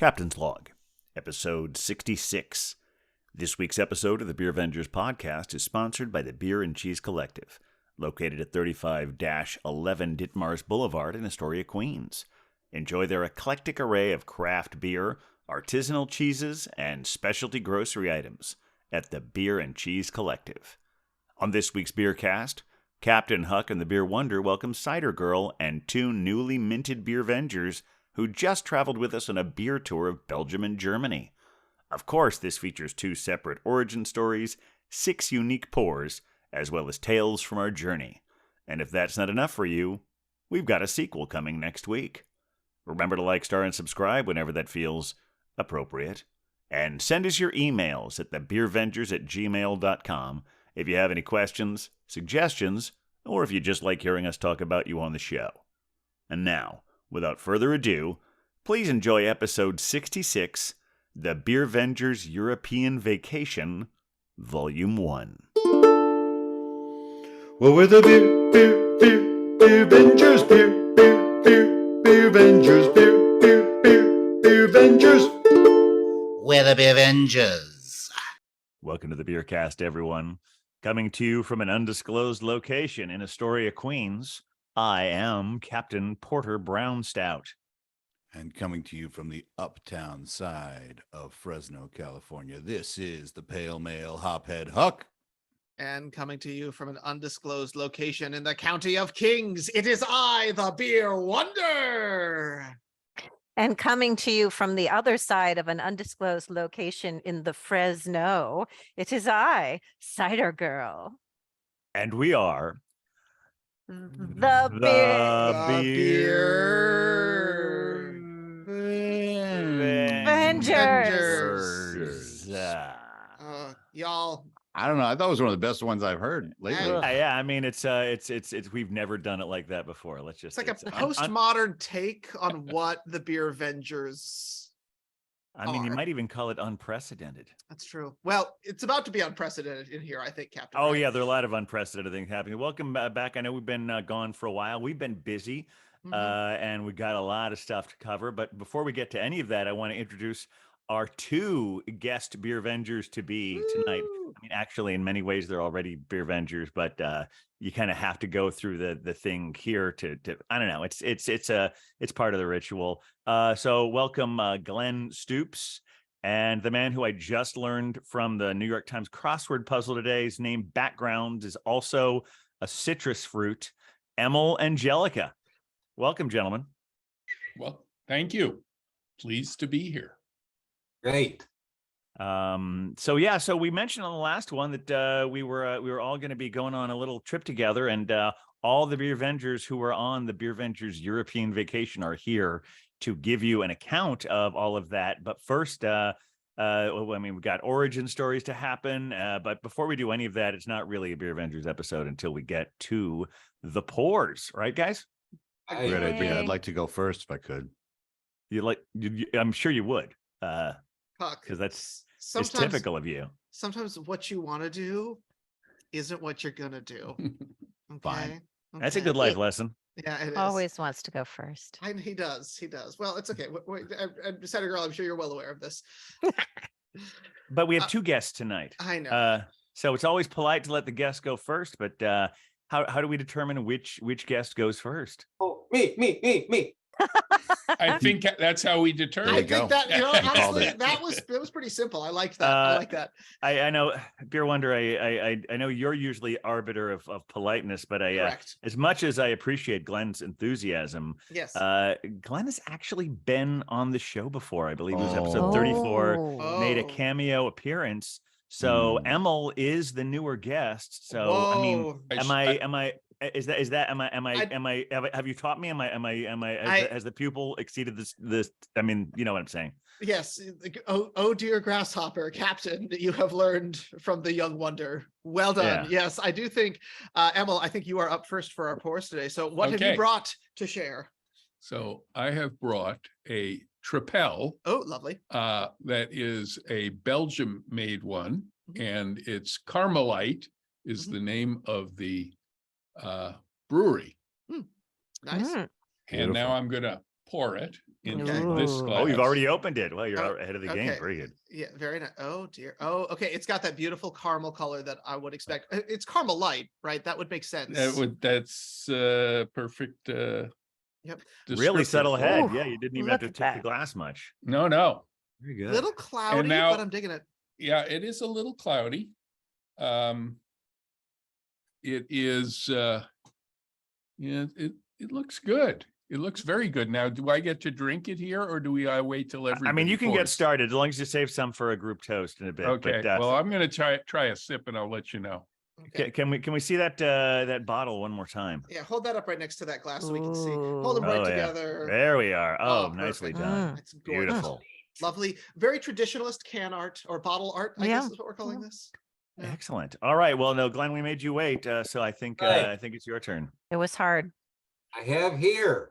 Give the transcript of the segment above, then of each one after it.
Captain's Log, Episode 66. This week's episode of the Beervengers podcast is sponsored by the Beer and Cheese Collective, located at 35-11 Ditmars Boulevard in Astoria, Queens. Enjoy their eclectic array of craft beer, artisanal cheeses, and specialty grocery items at the Beer and Cheese Collective. On this week's Beercast, Captain Huck and the Beer Wonder welcome Cider Girl and two newly minted Beervengers who just traveled with us on a beer tour of Belgium and Germany. Of course, this features two separate origin stories, 6 unique pours, as well as tales from our journey. And if that's not enough for you, we've got a sequel coming next week. Remember to like, star, and subscribe whenever that feels appropriate. And send us your emails at thebeervengers@gmail.com if you have any questions, suggestions, or if you just like hearing us talk about you on the show. And now, without further ado, please enjoy episode 66, The Beervengers European Vacation, Volume 1. Well, we're the Beervengers, Beervengers, Beervengers. We're the Beervengers. Welcome to the Beercast, everyone. Coming to you from an undisclosed location in Astoria, Queens, I am Captain Porter Brown Stout. And coming to you from the uptown side of Fresno, California, this is the Pale Male Hophead Huck. And coming to you from an undisclosed location in the County of Kings, it is I, the Beer Wonder. And coming to you from the other side of an undisclosed location in the Fresno, it is I, Cider Girl. And we are The Beervengers. Y'all, I don't know. I thought it was one of the best ones I've heard lately. yeah, I mean, it's we've never done it like that before. Let's just it's like a postmodern take on what the Beervengers I mean, you are. might even call it unprecedented. That's true. Well, it's about to be unprecedented in here, I think, Captain. Oh, right? yeah, there are a lot of unprecedented things happening. Welcome back. I know we've been gone for a while. We've been busy, and we got a lot of stuff to cover. But before we get to any of that, I want to introduce our two guest Beervengers to be tonight. I mean, actually, in many ways, they're already Beervengers, but you kind of have to go through the thing here to I don't know. It's part of the ritual. So welcome Glenn Stoops and the man who I just learned from the New York Times crossword puzzle today. His name background is also a citrus fruit, Emil Angelica. Welcome, gentlemen. Well, thank you. Pleased to be here. Great. So we mentioned on the last one that we were all going to be going on a little trip together, and all the Beervengers who were on the Beervengers European vacation are here to give you an account of all of that. But first, I mean, we've got origin stories to happen, but before we do any of that, it's not really a Beervengers episode until we get to the pours, right, guys? Great idea. I'd like to go first if I could. I'm sure you would. Huck, Because it's sometimes typical of you. Sometimes what you want to do isn't what you're gonna do. Okay. Fine. That's a Okay. good life lesson. Yeah, it is. Always wants to go first. He does. Well, it's okay. Cider Girl, I'm sure you're well aware of this. But we have two guests tonight. I know. So it's always polite to let the guest go first, but how do we determine which guest goes first? Oh, me. I think that's how we determine. There I you go. think that, called honestly, it. that was pretty simple. I like that. I like that. I know, Beer Wonder, I know you're usually arbiter of politeness, but Correct. as much as I appreciate Glenn's enthusiasm, Yes. Glenn has actually been on the show before. I believe it was Oh. episode 34, Oh. made a Oh. cameo appearance. So Emil is the newer guest. So I mean, Whoa. have you taught me? Has the pupil exceeded this? I mean, you know what I'm saying? Yes. Oh, dear grasshopper, Captain, that you have learned from the young wonder. Well done. Yeah. Yes, I do think, Emil, I think you are up first for our pours today. So what have you Okay. brought to share? So I have brought a Tripel Oh, lovely. that is a Belgium-made one, and it's Carmelite is the name of the brewery. Nice. Mm. And now I'm going to pour it. into Okay. this Ooh. glass. Oh, you've already opened it. Well, you're Oh, ahead of the game. okay. Very good. Yeah, very nice. Oh dear. Oh, okay. It's got that beautiful caramel color that I would expect. It's caramel light, right? That would make sense. That's perfect. Really descriptor subtle for head. it. Yeah, you didn't even Look have to at tip the that. glass much. No. Very good. Little cloudy, now- but I'm digging it. Yeah, it is a little cloudy. It is it looks good. It looks very good. Now, do I get to drink it here, or do I wait till everybody I mean, you can get pours? started as long as you save some for a group toast in a bit. Okay, But, well, I'm gonna try a sip and I'll let you know. Okay. can we see that bottle one more time? Yeah, hold that up right next to that glass so we can see. Hold them Ooh. right Oh, yeah. together. There we are. Oh, nicely perfect. done. It's gorgeous. Beautiful. Lovely. Very traditionalist can art or bottle art, I Yeah. guess is what we're calling this. Yeah. Excellent. All right. Well, no, Glenn, we made you wait. So I think it's your turn. It was hard. I have here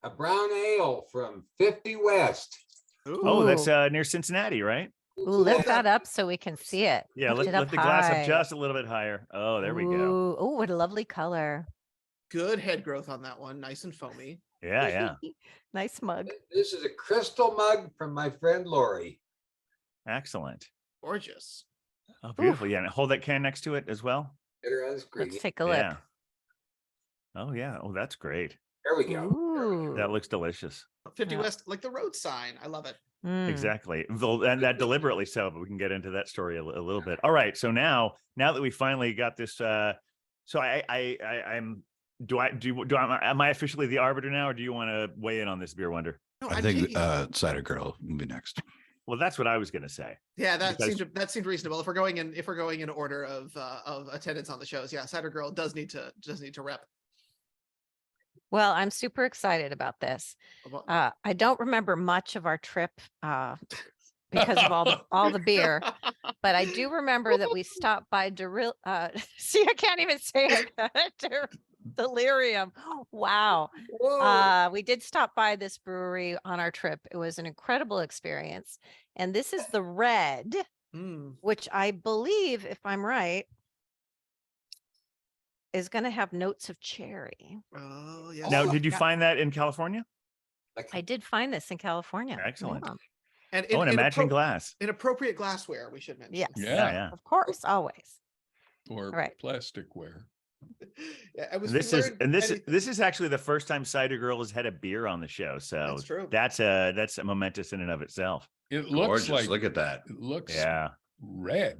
a brown ale from 50 West. Oh, that's Ooh. near Cincinnati, right? Ooh, lift that up so we can see it. Yeah, Lift lift it up the glass up high. just a little bit higher. Oh, there we go. Ooh, oh, what a lovely color. Good head growth on that one. Nice and foamy. Yeah. Nice mug. This is a crystal mug from my friend Lori. Excellent. Gorgeous. Oh, beautiful. Yeah, and hold that can next to it as well. Get her on the screen. Let's take a look. Yeah. Oh, yeah. Oh, that's great. There we go. Ooh. That looks delicious. 50 Yeah. West, like the road sign. I love it. Mm. Exactly. And that deliberately so, but we can get into that story a little bit. All right. So now that we finally got this, so am I officially the arbiter now, or do you want to weigh in on this beer wonder? No, I I'm think taking- Cider Girl will be next. Well, that's what I was going to say. yeah, that because- seemed reasonable. If we're going in order of attendance on the shows, yeah, Cider Girl does need to rep. Well, I'm super excited about this. About- I don't remember much of our trip because of all the beer, but I do remember that we stopped by see, I can't even say it. Delirium. Wow. Whoa. We did stop by this brewery on our trip. It was an incredible experience. And this is the red, Mm. which I believe, if I'm right, is going to have notes of cherry. Oh, yes. Now, Oh, did you yeah. find that in California? I did find this in California. Excellent. Yeah. And Oh, and a matching appro- glass. in appropriate glassware, we should mention. Yes. Yeah. Of course, always. Or Right. plasticware. Yeah, I was. This is actually the first time Cider Girl has had a beer on the show. So That's true. that's a momentous in and of itself. It looks Gorgeous. like Look at that. it looks Yeah. red.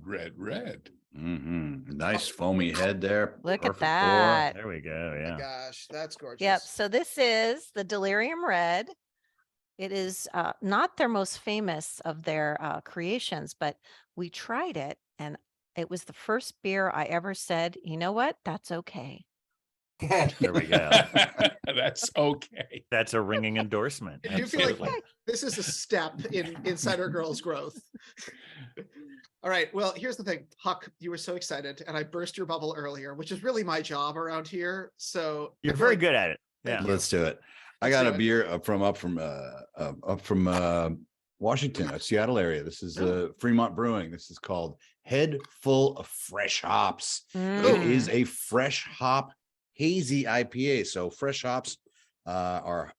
Nice foamy head there. Look at Perfect pour. that. There we go. Oh my Yeah. gosh, that's gorgeous. Yep. So this is the Delirium Red. It is not their most famous of their creations, but we tried it and it was the first beer I ever said, you know what? That's okay. There we go. That's okay. That's a ringing endorsement. I do feel like Absolutely. this is a step in Cider Girl's growth. All right. Well, here's the thing. Huck, you were so excited and I burst your bubble earlier, which is really my job around here. So You're I feel very like- good at it. Thank Yeah. you. Let's do it. I Let's got do a it. beer up from Washington, Seattle area. This is Fremont Brewing. This is called Head Full of Fresh Hops. It Mm. is a fresh hop hazy IPA. So fresh hops are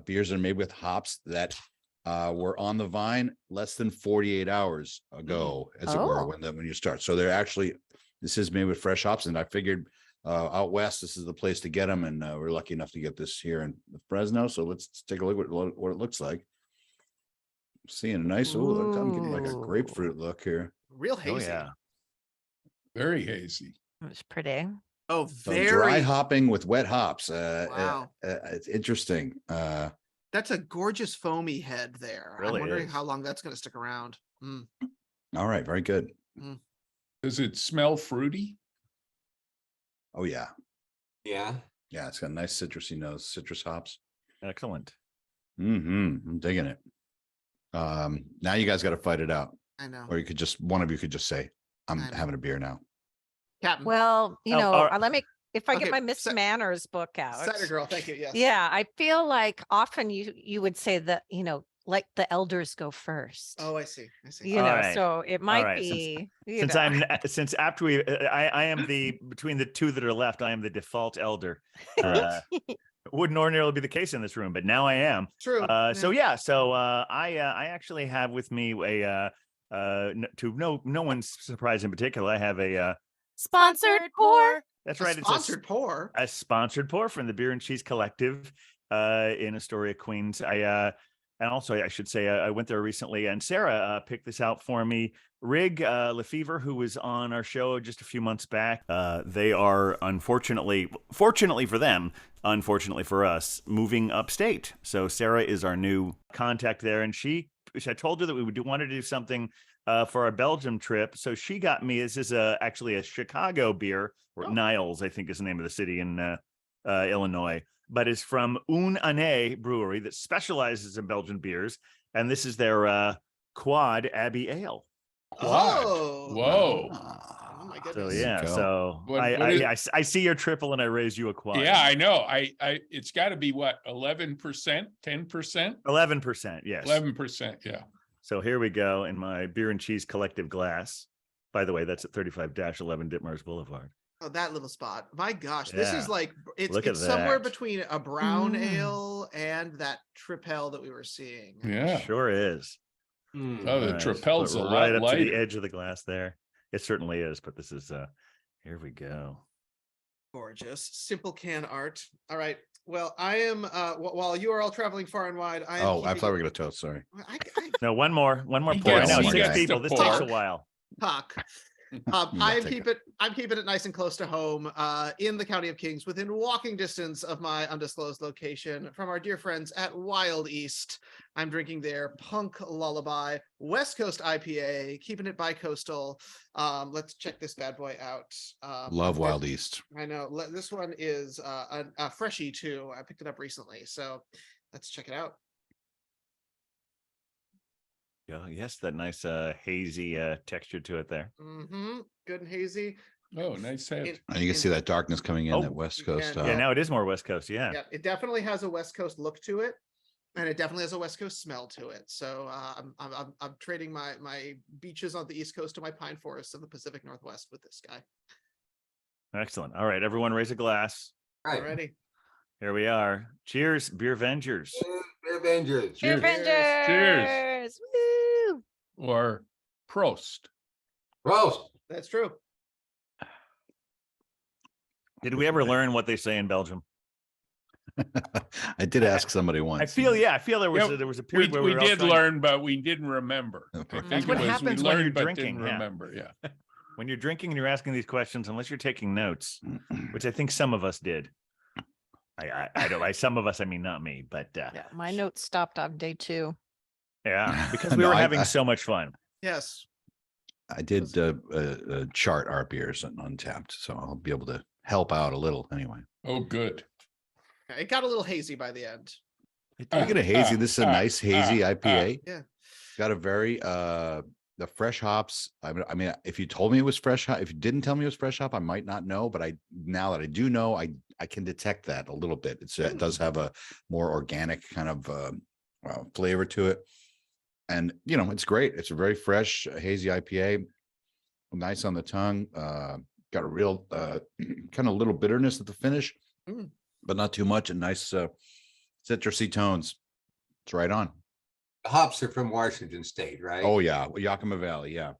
beers that are made with hops that were on the vine less than 48 hours ago, as it were, Oh. when you start. So they're actually, this is made with fresh hops, and I figured out west this is the place to get them, and we're lucky enough to get this here in Fresno. So let's take a look at what it looks like. Seeing a nice, I'm getting like a Ooh. grapefruit look here. real Oh hazy. yeah. Very hazy. It was pretty. Oh, So very dry hopping with wet hops. Wow. It's interesting. That's a gorgeous foamy head there. Really I'm wondering is. how long that's going to stick around. Mm. All right, very good. Does it smell fruity? Oh yeah, Yeah. yeah. It's got a nice citrusy nose, citrus hops. Excellent. I'm digging it. Now you guys got to fight it out, I know. or one of you could just say, "I'm I know. having a beer now." Captain. Well, Oh, all right. let me, if I Okay, get my Miss Ci- Manners book out. Cider Girl, thank you. Yes. Yeah, I feel like often you would say that, like the elders go first. Oh, I see. I see. You All know, right. so it might right, be Since since after we I am between the two that are left, I am the default elder. Wouldn't ordinarily be the case in this room, but now I am. True. I actually have with me to no one's surprise in particular. I have a Sponsored pour. that's A right. It's sponsored pour. a sponsored pour from the Beer and Cheese Collective in Astoria, Queens. And also I should say I went there recently, and Sarah picked this out for me. Rig Lefevre, who was on our show just a few months back. They are fortunately for them, unfortunately for us, moving upstate. So Sarah is our new contact there, and I told her that we would want to do something for our Belgium trip. So she got me, this is actually a Chicago beer, or Niles, I think is the name of the city in Illinois, but it's from Une Année Brewery that specializes in Belgian beers. And this is their Quad Abbey Ale. Quad. Oh. Whoa. Oh my So goodness. yeah, Go. so What I see your triple and I raise you a quad. Yeah, I know. It's got to be what, 11%, 10%? 11%, yes. 11%, yeah. So here we go in my Beer and Cheese Collective glass. By the way, that's at 35-11 Ditmars Boulevard. Oh, that little spot. My gosh, this is Yeah. like it's Look at somewhere that. between a brown ale and that tripel that we were seeing. Yeah. Sure is. Hmm. Oh, the All right, tripel's a put it lot right up to the lighter. edge of the glass there. It certainly is, but this is here we go. Gorgeous. Simple can art. All right. Well, I am while you are all traveling far and wide, I am Oh, I keeping thought we it- were gonna toast. Sorry. I No, one more He pour. I gets- know he 6 gets people. to This takes a pour. while. talk. Yeah, I'm keeping it nice and close to home, in the County of Kings, within walking distance of my undisclosed location, from our dear friends at Wild East. I'm drinking their Punk Lullaby West Coast IPA, keeping it bi-coastal. Let's check this bad boy out. Love Wild East. I know this one is a freshie too. I picked it up recently, so let's check it out. Yeah, yes, that nice hazy texture to it there. Good and hazy. Oh, nice head. It- And you can see that darkness coming in, Oh, that West you Coast. can. Yeah, now it is more West Coast. Yeah. Yeah, it definitely has a West Coast look to it, and it definitely has a West Coast smell to it. So I'm trading my beaches on the East Coast to my pine forests in the Pacific Northwest with this guy. Excellent. All right, everyone, raise a glass. Right. Already. Here we are. Cheers, Beervengers. Beervengers. Cheers. Beervengers. Cheers. Woo! Or Prost. Roast. That's true. Did we ever learn what they say in Belgium? I did ask somebody once. I feel there was Yeah, there was a We, period where we we were all did trying- learn, but we didn't remember. Okay. I That's think what it was, happens we when you're learned but drinking, didn't yeah. remember. Yeah. when you're drinking and you're asking these questions, unless you're taking notes, which I think some of us did. I don't. Some of us, I mean, not me, but Yeah, my notes stopped on day 2. yeah, because we No, were I- having so much fun. Yes. I did chart our beers on Untapped, so I'll be able to help out a little anyway. Oh, good. It got a little hazy by the end. I get a hazy. This is a nice hazy IPA. Yeah. Got a very the fresh hops. I mean, if you told me it was fresh hop, if you didn't tell me it was fresh hop, I might not know. But now that I do know, I can detect that a little bit. It does have a more organic kind of flavor to it, and it's great. It's a very fresh hazy IPA, nice on the tongue. Got a real kind of little bitterness at the finish, but not too much. And nice citrusy tones. It's right on. The hops are from Washington State, right? Oh yeah, Yakima Valley. Yeah.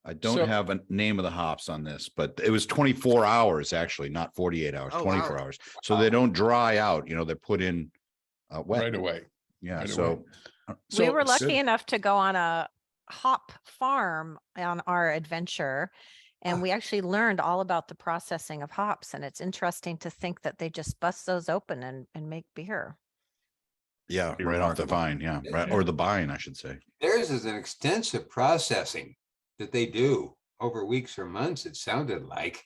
I don't So- have a name of the hops on this, but it was 24 hours actually, not 48 hours, Oh, 24 wow. hours. So they don't dry out, they're put in wet. Right away. Yeah. right So, We were so- lucky enough to go on a hop farm on our adventure, and we actually learned all about the processing of hops. And it's interesting to think that they just bust those open and make beer. yeah, Pretty right off the remarkable. vine. Yeah. Right. Yeah. Or the vine, I should say. Theirs is an extensive processing that they do over weeks or months, it sounded like.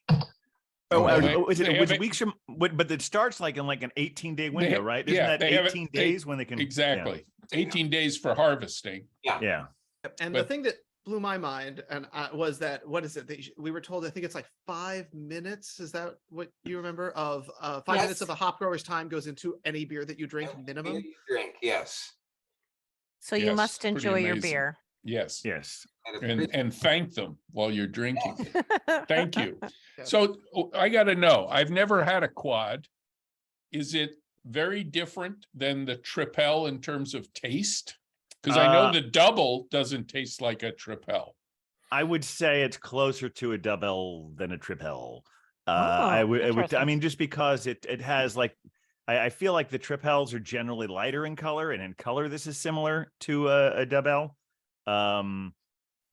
Oh, They- is they it was have it- weeks from? But it starts like in like an 18-day window, ha- right? Isn't yeah, that they have it- 18 they- days when they can? yeah. Exactly. 18 days for harvesting. Yeah. And But- the thing that blew my mind and was that what is it? We were told I think it's like 5 minutes. Is that what you remember of 5 minutes Yes. of a hop grower's time goes into any beer that you drink minimum? Drink, yes. So you Yes, must pretty enjoy your amazing. beer. Yes. Yes. And thank them while you're drinking. Thank you. Yeah. So I got to know, I've never had a quad. is it very different than the Tripel in terms of taste? Because I know the double doesn't taste like a Tripel. I would say it's closer to a double than a Tripel. Oh, I would. I interesting. mean, just because it has like, I feel like the Tripels are generally lighter in color, and in color this is similar to a double. And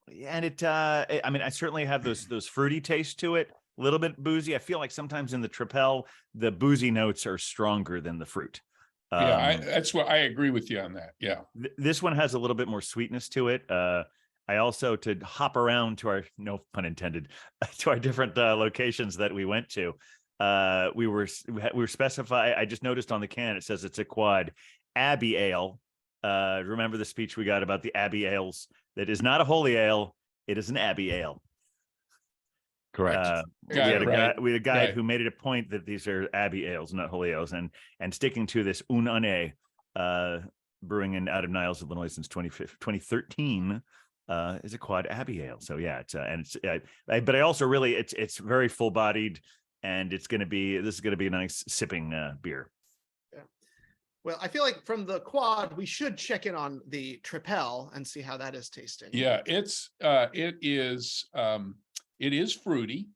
I mean, I certainly have those fruity tastes to it, a little bit boozy. I feel like sometimes in the Tripel, the boozy notes are stronger than the fruit. Yeah, that's what I agree with you on that. Yeah. This one has a little bit more sweetness to it. I also, to hop around to our, no pun intended, to our different locations that we went to, we were specified. I just noticed on the can it says it's a quad Abbey Ale. Remember the speech we got about the Abbey ales? That is not a holy ale; it is an Abbey Ale. Correct. We had a guy right. who made it a point that these are Abbey ales, not holy ales, and sticking to this Un Année, brewing in out of Niles, Illinois since 2013. Is a quad Abbey Ale. So yeah, it's but I also really it's very full bodied, and this is going to be a nice sipping beer. Yeah. Well, I feel like from the quad, we should check in on the Tripel and see how that is tasting. Yeah, it is fruity.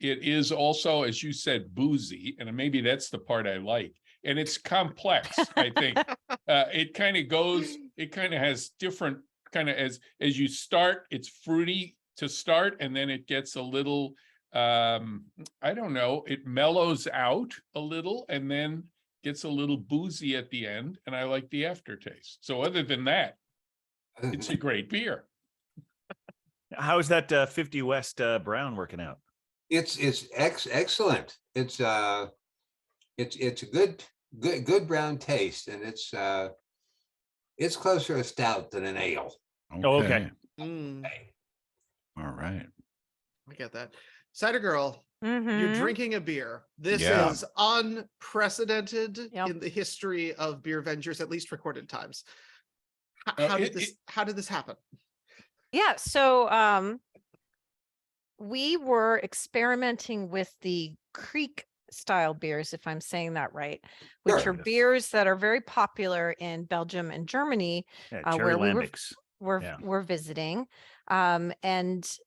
It is also, as you said, boozy, and maybe that's the part I like. And it's complex, I think. It kind of has different kind of, as you start, it's fruity to start, and then it gets a little, I don't know, it mellows out a little, and then gets a little boozy at the end, and I like the aftertaste. So other than that, it's a great beer. How's that 50 West Brown working out? It's excellent. It's a good brown taste, and it's closer to a stout than an ale. Oh, okay. Mm, All right. I get that. Cider Girl, you're Mhm. drinking a beer. This Yeah. is unprecedented Yep. in the history of Beervengers, at least recorded times. Oh, How did this happen? Yeah, so we were experimenting with the Creek style beers, if I'm saying that right, which Sure. are beers that are very popular in Belgium and Germany, Yeah, cherry where we lambics. Yeah. were visiting, and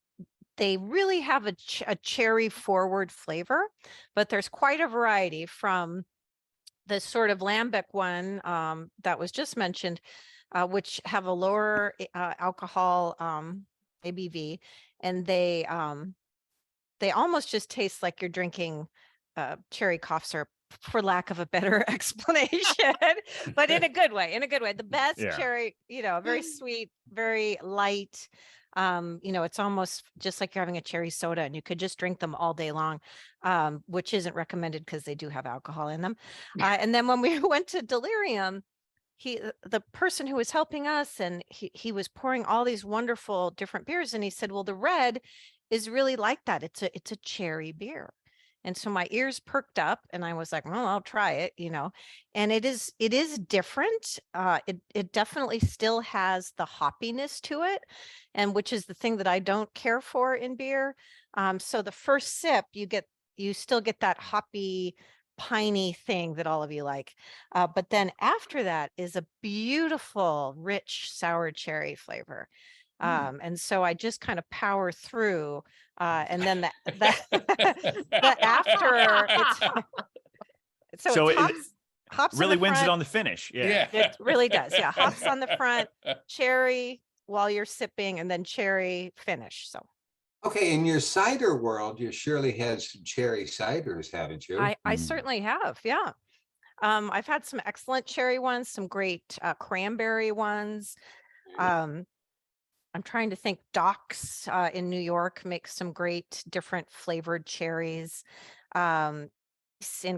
they really have a cherry forward flavor, but there's quite a variety from the sort of lambic one that was just mentioned, which have a lower alcohol ABV, and they almost just taste like you're drinking cherry cough syrup, for lack of a better explanation, but in a good way. The best Yeah. cherry, very sweet, very light. It's almost just like you're having a cherry soda, and you could just drink them all day long, which isn't recommended because they do have alcohol in them. And then when we went to Delirium, the person who was helping us, and he was pouring all these wonderful different beers, and he said, well, the red is really like that. It's a cherry beer. And so my ears perked up, and I was like, well, I'll try it, and it is different. It definitely still has the hoppiness to it, and which is the thing that I don't care for in beer. So the first sip, you still get that hoppy, piney thing that all of you like. But then after that is a beautiful, rich, sour cherry flavor. And so I just kind of power through, and then the after it's So it's it hops on really the wins it front. on the finish. Yeah. It really does. Yeah, hops on the front, cherry while you're sipping, and then cherry finish. So Okay, in your cider world, you surely had some cherry ciders, haven't you? I certainly have. Yeah. I've had some excellent cherry ones, some great cranberry ones. I'm trying to think. Doc's in New York makes some great different flavored cherries. In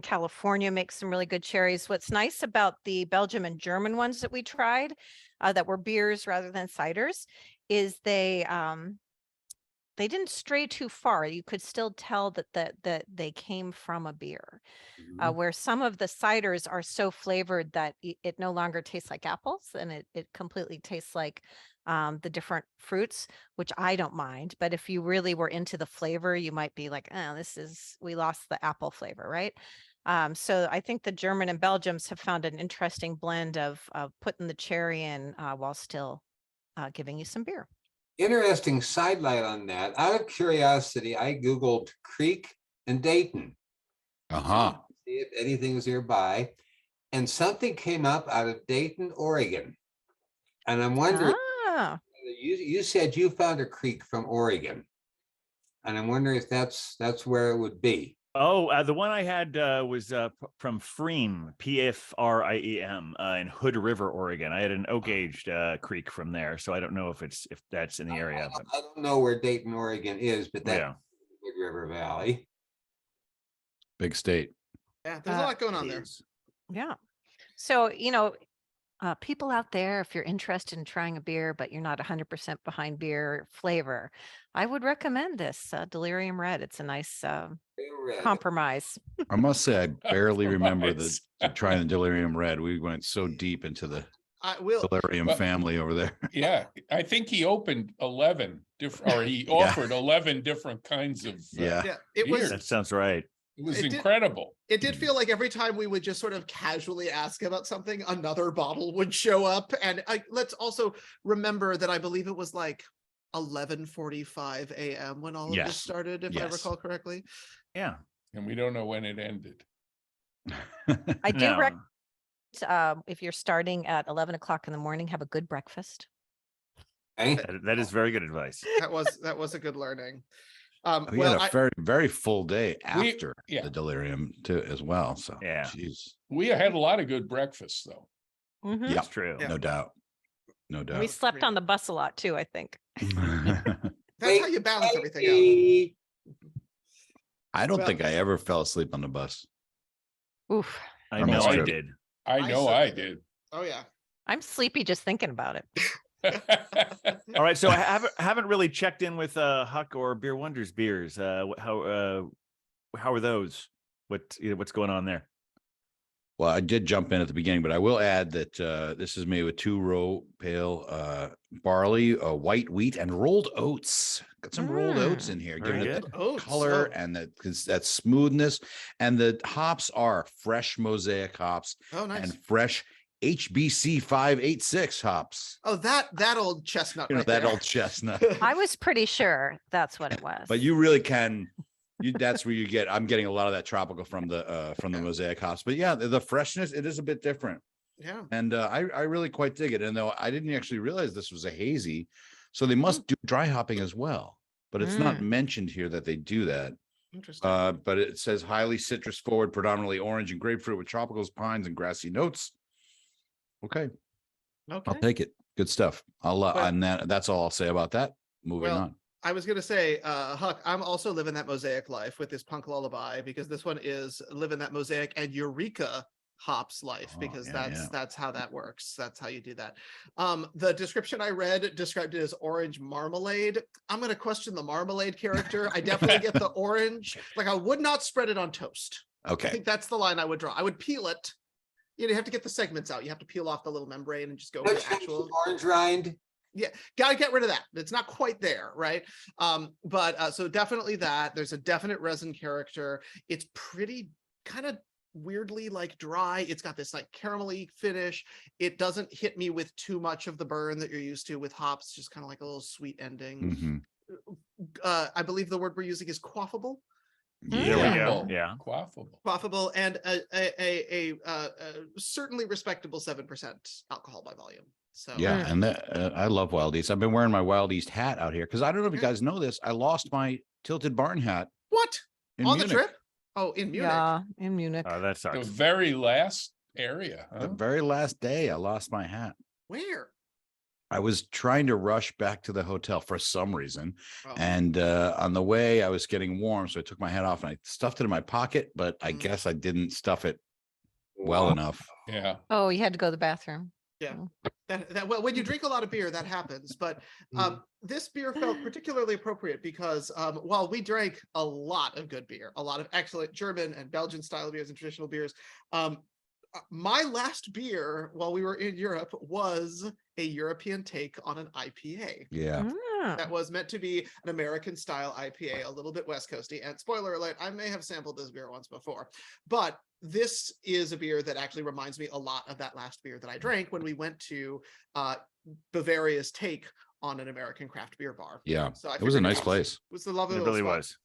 California makes some really good cherries. What's nice about the Belgium and German ones that we tried, that were beers rather than ciders, is they didn't stray too far. You could still tell that they came from a beer. Mhm. Where some of the ciders are so flavored that it no longer tastes like apples, and it completely tastes like the different fruits, which I don't mind. But if you really were into the flavor, you might be like, oh, we lost the apple flavor, right? So I think the German and Belgians have found an interesting blend of putting the cherry in while still giving you some beer. Interesting sidelight on that. Out of curiosity, I Googled Creek and Dayton. Uh-huh. See if anything's nearby. And something came up out of Dayton, Oregon. And I'm wondering, Ah, you said you found a creek from Oregon. And I'm wondering if that's where it would be. Oh, the one I had was from Freem, Pfriem, in Hood River, Oregon. I had an oak-aged creek from there, so I don't know if that's in the area. But I don't know where Dayton, Oregon is, but that's yeah, Hood River Valley. Big state. Yeah, there's a lot going on there. yeah. So, people out there, if you're interested in trying a beer, but you're not 100% behind beer flavor, I would recommend this Delirium Red. It's a nice compromise. I must say, I barely remember Compromise. trying the Delirium Red. We went so deep into the I will. Delirium But- family over there. Yeah, I think he opened 11 different, or he offered 11 different kinds of. Yeah. Yeah, it was. Beer. that sounds right. It was It did- incredible. It did feel like every time we would just sort of casually ask about something, another bottle would show up. And let's also remember that I believe it was like 11:45 a.m. when all of this Yes. started, if I Yes. recall correctly. Yeah. And we don't know when it ended. I do No. recommend if you're starting at 11 o'clock in the morning, have a good breakfast. Okay? That is very good advice. That was a good learning. We Well, had a very, very full day We- after yeah. the Delirium too, as well. So Yeah. geez. We had a lot of good breakfasts, though. Mhm. Yeah. That's true. Yeah. No doubt. No We doubt. slept on the bus a lot too, I think. that's how you balance everything out. Hey, I don't Well- think I ever fell asleep on the bus. Oof. I I'm know I sure. did. I know I certainly did. Oh yeah. I'm sleepy just thinking about it. All right, so I haven't really checked in with Huck or Beer Wonders beers. How are those? What's going on there? Well, I did jump in at the beginning, but I will add that this is made with 2-row pale barley, white wheat, and rolled oats. Got some rolled oats in here, Very giving it good. the Oats, color oh. and that smoothness. And the hops are fresh mosaic hops Oh, nice. and fresh HBC 586 hops. Oh, that old chestnut. You know, right that there. old chestnut. I was pretty sure that's what it was. But you really can. That's where you get. I'm getting a lot of that tropical from the mosaic hops. But yeah, the freshness, it is a bit different. Yeah. And I really quite dig it. And though I didn't actually realize this was a hazy, so they must do dry hopping as well. But it's not mentioned here that they do that. Interesting. But it says highly citrus forward, predominantly orange and grapefruit with tropicals, pines, and grassy notes. Okay, Okay. I'll take it. Good stuff. And that's all I'll say about that. Moving Well, on. I was gonna say, Huck, I'm also living that mosaic life with this punk lullaby because this one is living that mosaic and Eureka hops life Oh, because yeah, that's how that works. That's how you do that. The description I read described it as orange marmalade. I'm gonna question the marmalade character. I definitely get the orange. Like I would not spread it on toast. I Okay. think that's the line I would draw. I would peel it. You have to get the segments out. You have to peel off the little membrane and just go for let's the have actual. some orange rind. Gotta get rid of that. It's not quite there, right? But so definitely that. There's a definite resin character. It's pretty kind of weirdly like dry. It's got this like caramelly finish. It doesn't hit me with too much of the burn that you're used to with hops, just kind of like a little sweet ending. Mhm. I believe the word we're using is quaffable. There we go. Quaffable. Yeah. Quaffable. Quaffable and a certainly respectable 7% alcohol by volume. So Yeah, and I love Wild East. I've been wearing my Wild East hat out here because I don't know if you guys know this. I lost my tilted barn hat What? in On Munich. the trip? Oh, in Munich. Yeah, in Munich. Oh, that The sucks. very last area. The Huh? very last day, I lost my hat. Where? I was trying to rush back to the hotel for some reason, Oh. and on the way, I was getting warm, so I took my hat off and I stuffed it in my pocket. But I guess I didn't stuff it well Wow. enough. Yeah. Oh, you had to go to the bathroom. Well, when you drink a lot of beer, that happens. But this beer felt particularly appropriate because while we drank a lot of good beer, a lot of excellent German and Belgian style beers and traditional beers, my last beer while we were in Europe was a European take on an IPA. Yeah, that was meant to be an American style IPA, a little bit West Coasty. And spoiler alert, I may have sampled this beer once before, but this is a beer that actually reminds me a lot of that last beer that I drank when we went to Bavaria's Take on an American craft beer bar. Yeah, So it was a nice place. It was a lovely It little really spot. was.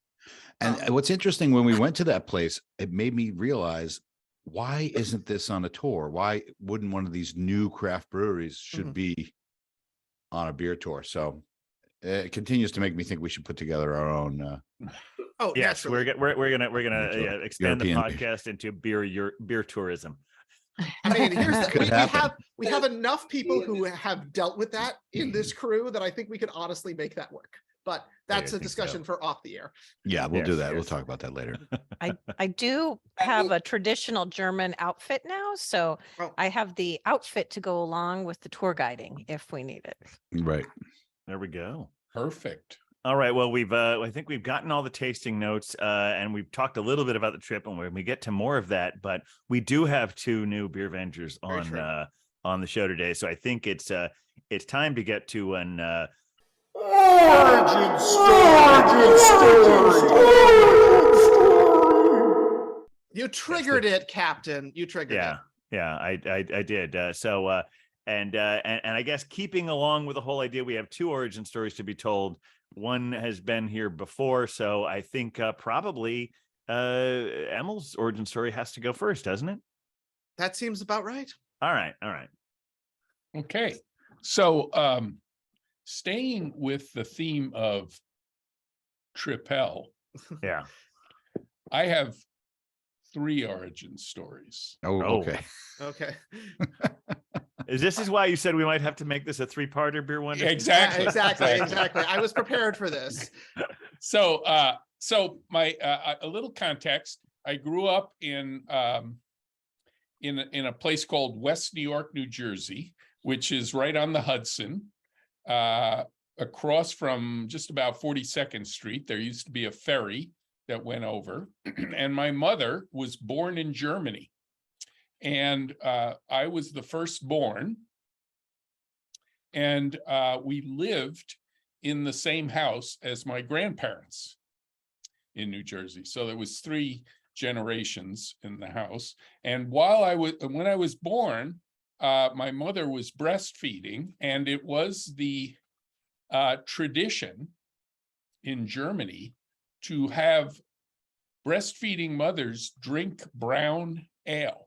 And what's interesting, when we went to that place, it made me realize, why isn't this on a tour? Why wouldn't one of these new craft breweries should be on a beer tour? So it continues to make me think we should put together our own. Oh, Yes, we're gonna Tour. extend the European podcast into beer tourism. I mean, here's the, Could happen. we have enough people who have dealt with that in this crew that I think we could honestly make that work. But that's I a think discussion for off the air. Yeah, we'll do Yes, that. We'll yes. talk about that later. I do have a traditional German outfit now, so Oh. I have the outfit to go along with the tour guiding if we need it. Right. There we go. Perfect. All right. Well, I think we've gotten all the tasting notes, and we've talked a little bit about the trip, and when we get to more of that, but we do have 2 new Beervengers on the show today, so I think it's time to get to an origin story. You triggered it, Captain. You triggered it. Yeah, I did. And I guess keeping along with the whole idea, we have 2 origin stories to be told. One has been here before, so I think probably Emil's origin story has to go first, doesn't it? That seems about right. All right. Okay. So staying with the theme of Tripel, Yeah. I have 3 origin stories. Oh, Oh. okay. Okay. This is why you said we might have to make this a 3-parter, Beer Wonder? Exactly. Exactly. I was prepared for this. So my a little context. I grew up in a place called West New York, New Jersey, which is right on the Hudson, across from just about 42nd Street. There used to be a ferry that went over, and my mother was born in Germany, and I was the firstborn, and we lived in the same house as my grandparents in New Jersey. So there was 3 generations in the house. And when I was born, my mother was breastfeeding, and it was the tradition in Germany to have breastfeeding mothers drink brown ale.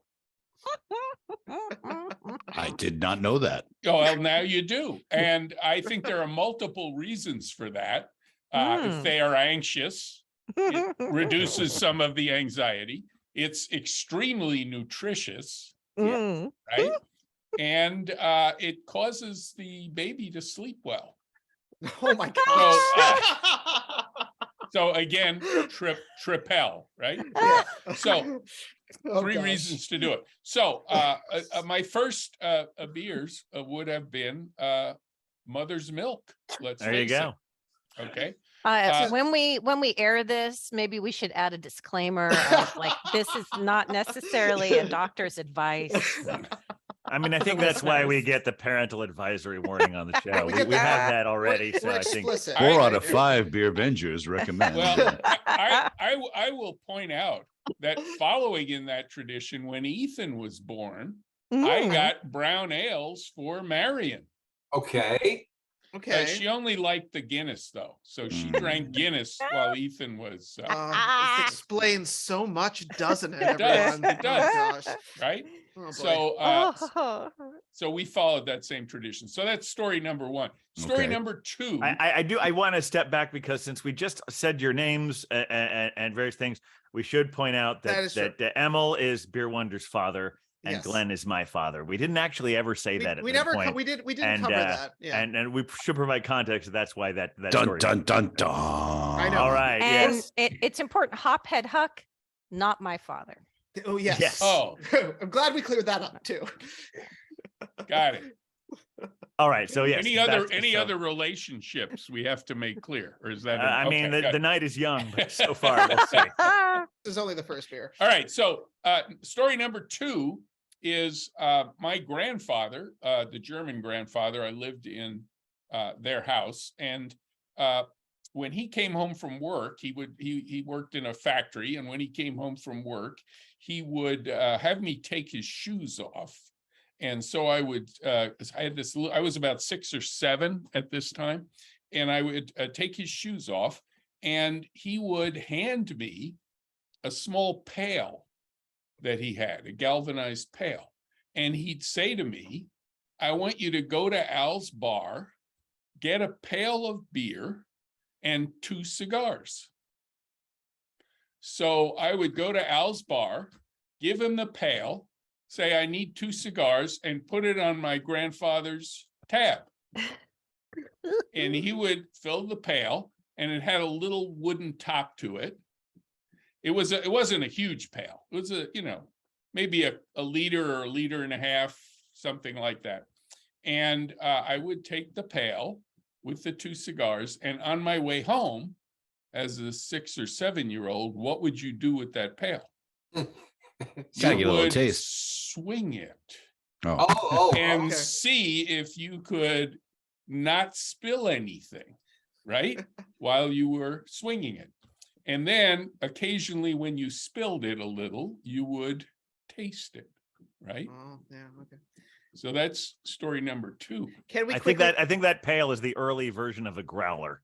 I did not know that. Oh, well, now you do. And I think there are multiple reasons for that. If they are anxious, it reduces some of the anxiety. It's extremely nutritious, right? And it causes the baby to sleep well. Oh my gosh. So again, Tripel, right? Yeah. So Oh, 3 gosh. reasons to do it. So my first beers would have been mother's milk. Let's There you face go. it. Okay. When we air this, maybe we should add a disclaimer of like, this is not necessarily a doctor's advice. I mean, I think that's why we get the parental advisory warning on the show. We We get that. have that already, so We're I think. explicit. 4 out of 5 Beervengers recommend. Well, I will point out that following in that tradition, when Ethan was born, I got brown ales for Marion. Okay. Okay. She only liked the Guinness though, so she drank Guinness while Ethan was This explains so much, doesn't it? It does, Everyone? it does. Oh, gosh. right. Oh, boy. So so we followed that same tradition. So that's story number 1. Story Okay. number 2. I want to step back because since we just said your names and various things, we should point out That is true. that Emil is Beer Wonder's father and Yes. Glenn is my father. We didn't actually ever say that at we this never point. we didn't and, cover that. Yeah. and we should provide context. That's why that Dun story. dun dun dun. I know. All right. And Yes. it's important. Hophead Huck, not my father. Oh yes. Yes. Oh, I'm glad we cleared that up too. got it. All right. So yes. Any other relationships we have to make clear, or is that? I mean, okay, got the it. night is young, but so far we'll see. This is only the first beer. All right. So story number 2 is my grandfather, the German grandfather. I lived in their house. And when he came home from work, he worked in a factory, and when he came home from work, he would have me take his shoes off. And so I was about 6 or 7 at this time, and I would take his shoes off, and he would hand me a small pail that he had, a galvanized pail. And he'd say to me, I want you to go to Al's bar, get a pail of beer and 2 cigars. So I would go to Al's bar, give him the pail, say I need 2 cigars, and put it on my grandfather's tab. And he would fill the pail, and it had a little wooden top to it. It wasn't a huge pail. It was maybe a liter or a liter and a half, something like that. And I would take the pail with the 2 cigars, and on my way home, as a 6 or 7-year-old, what would you do with that pail? Gotta get a little taste. Swing it. Oh, And see if you could not spill anything, right? While you were swinging it. And then occasionally when you spilled it a little, you would taste it, right? Oh, yeah, okay. So that's story number 2. Can we I quickly? think that pail is the early version of a growler.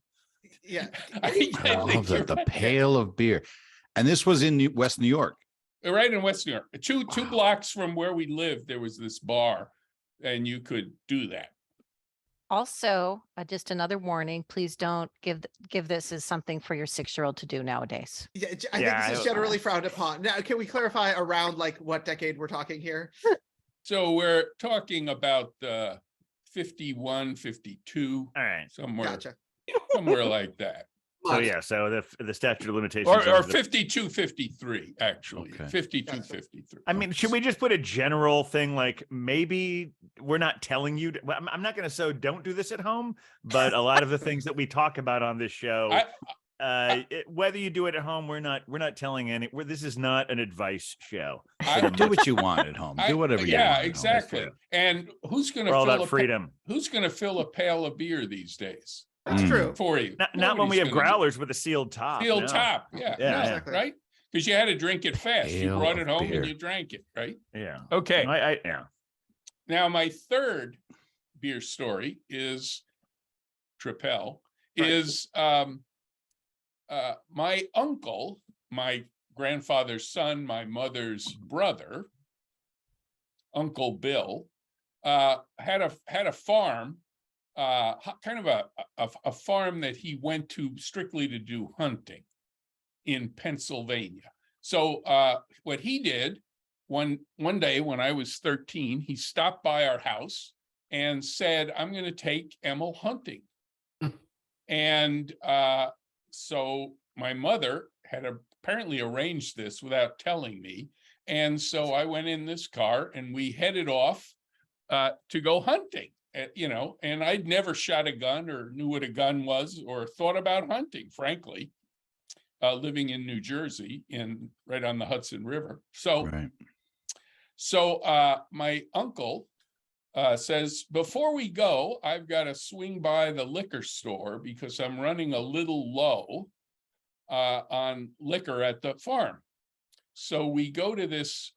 Yeah. I I love think that. The you're pail of beer. And this was in West New York. right in West New York. Two Wow. blocks from where we lived, there was this bar, and you could do that. Also, just another warning, please don't give this as something for your 6-year-old to do nowadays. Yeah, I think Yeah, this is generally frowned upon. Now, can we clarify around like what decade we're talking here? So we're talking about 51, 52, All right. somewhere like that. So yeah, so the statute of limitations Or is the- 52, 53, actually. Okay. 52, Gotcha. 53. I mean, should we just put a general thing like maybe we're not telling you? Well, I'm not going to say don't do this at home, but a lot of the things that we talk about on this show, whether you do it at home, we're not telling any. This is not an advice show. Do what you want at home. Do whatever you want. Yeah, at home. exactly. And who's going For all that to freedom. who's going to fill a pail of beer these days That's Mm. true. for you? Not when we Nobody's have gonna do- growlers with a sealed top. Sealed no. top. Yeah, Yeah, no, exactly. right? Because you had to drink it fast. You Pail brought it of home beer. and you drank it, right? Yeah. Okay. Yeah. Now, my third beer story is Tripel, Right. is my uncle, my grandfather's son, my mother's brother, Uncle Bill, had a farm, kind of a farm that he went to strictly to do hunting in Pennsylvania. So what he did one day when I was 13, he stopped by our house and said, I'm going to take Emil hunting. And so my mother had apparently arranged this without telling me. And so I went in this car and we headed off to go hunting, and I'd never shot a gun or knew what a gun was or thought about hunting, frankly, living in New Jersey right on the Hudson River. So, Right. my uncle says, before we go, I've got to swing by the liquor store because I'm running a little low on liquor at the farm. So we go to this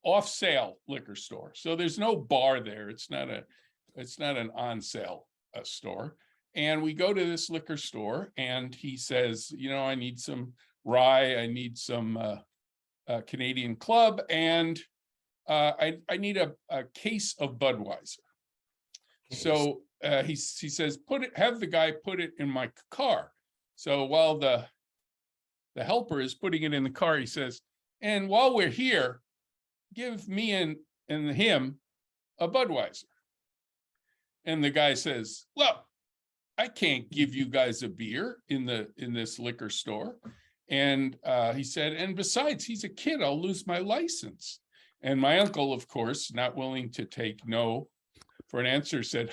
off sale liquor store. So there's no bar there. It's not an on sale store. And we go to this liquor store and he says, I need some rye. I need some Canadian Club. And I need a case of Budweiser. So he says, have the guy put it in my car. So while the helper is putting it in the car, he says, and while we're here, give me and him a Budweiser. And the guy says, well, I can't give you guys a beer in this liquor store. And he said, and besides, he's a kid, I'll lose my license. And my uncle, of course, not willing to take no for an answer, said,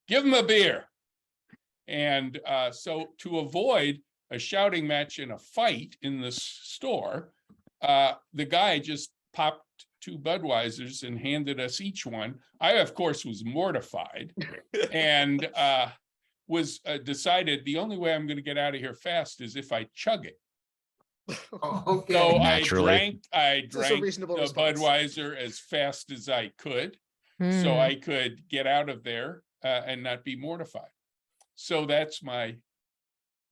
give him a beer. And so to avoid a shouting match and a fight in this store, the guy just popped 2 Budweisers and handed us each one. I, of course, was mortified and was decided the only way I'm going to get out of here fast is if I chug it. Okay. So Naturally. I This is a drank reasonable the response. Budweiser as fast as I could, so I could get out of there and not be mortified. So that's my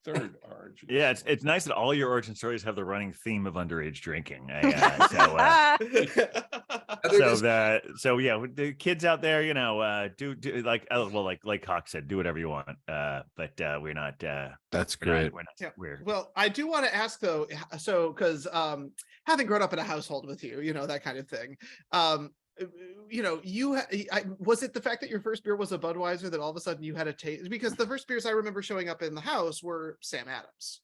third origin. Yeah, it's nice that all your origin stories have the running theme of underage drinking. So yeah, with the kids out there, do like like Hawk said, do whatever you want. But we're not. That's We're great. not, we're not, Yeah. we're Well, I do want to ask though, so because having grown up in a household with you, that kind of thing. Was it the fact that your first beer was a Budweiser that all of a sudden you had a taste? Because the first beers I remember showing up in the house were Sam Adams.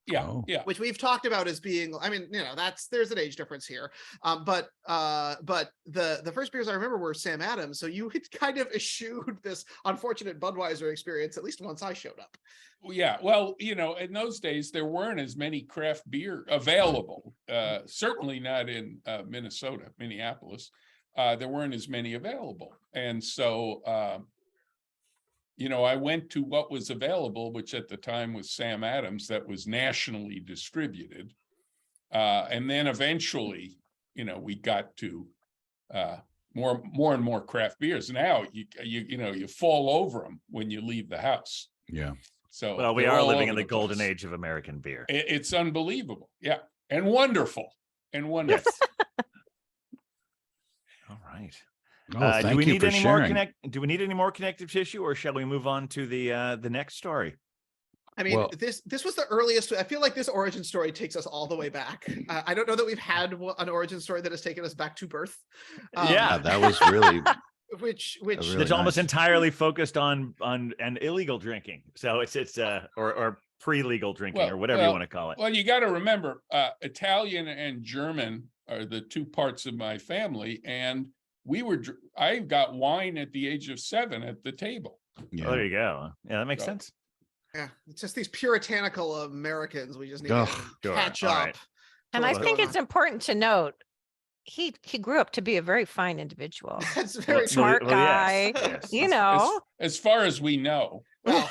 Yeah, Oh. yeah. Which we've talked about as being, there's an age difference here. But the first beers I remember were Sam Adams. So you had kind of eschewed this unfortunate Budweiser experience, at least once I showed up. Yeah, well, in those days there weren't as many craft beer available. Certainly not in Minneapolis. There weren't as many available, and so I went to what was available, which at the time was Sam Adams, that was nationally distributed, and then eventually, we got to more and more craft beers. Now you fall over them when you leave the house. Yeah. So well, we they're are all living in over the golden place. age of American beer. It's unbelievable, yeah, and wonderful, Yes. All right. Oh, Do thank we you need for any sharing. more Do we need any more connective tissue, or shall we move on to the next story? I mean, Well- this was the earliest. I feel like this origin story takes us all the way back. I don't know that we've had an origin story that has taken us back to birth. Yeah, that was really Which really It's almost nice. entirely focused on an illegal drinking. So it's or pre-legal drinking, or whatever you want to call it. Well, you got to remember, Italian and German are the 2 parts of my family, and I got wine at the age of 7 at the table. yeah. Oh, there you go. Yeah, that makes So- sense. yeah, it's just these puritanical Americans. We just need Ugh, to catch sure. All up. right. to And I what's think going it's on. important to note he grew up to be a very fine individual. That's very Well, Smart well, yes, guy. yes. You know. As far as we know. well.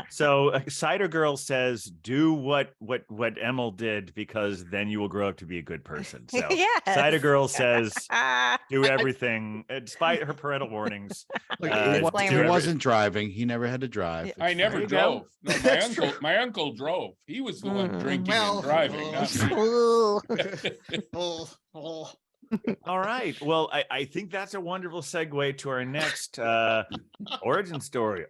So Cider Girl says, do what Emil did, because then you will grow up to be a good person. So Yes. Cider Girl says, Ah, do everything, despite her parental warnings. Look, Uh, he disclaimer. wasn't driving. He never had to drive. Yeah. It's I never There you drove. go. No, That's my uncle drove. He was the one Mm. drinking Well, and driving, not me. ooh. Oh. All right. Well, I think that's a wonderful segue to our next origin story.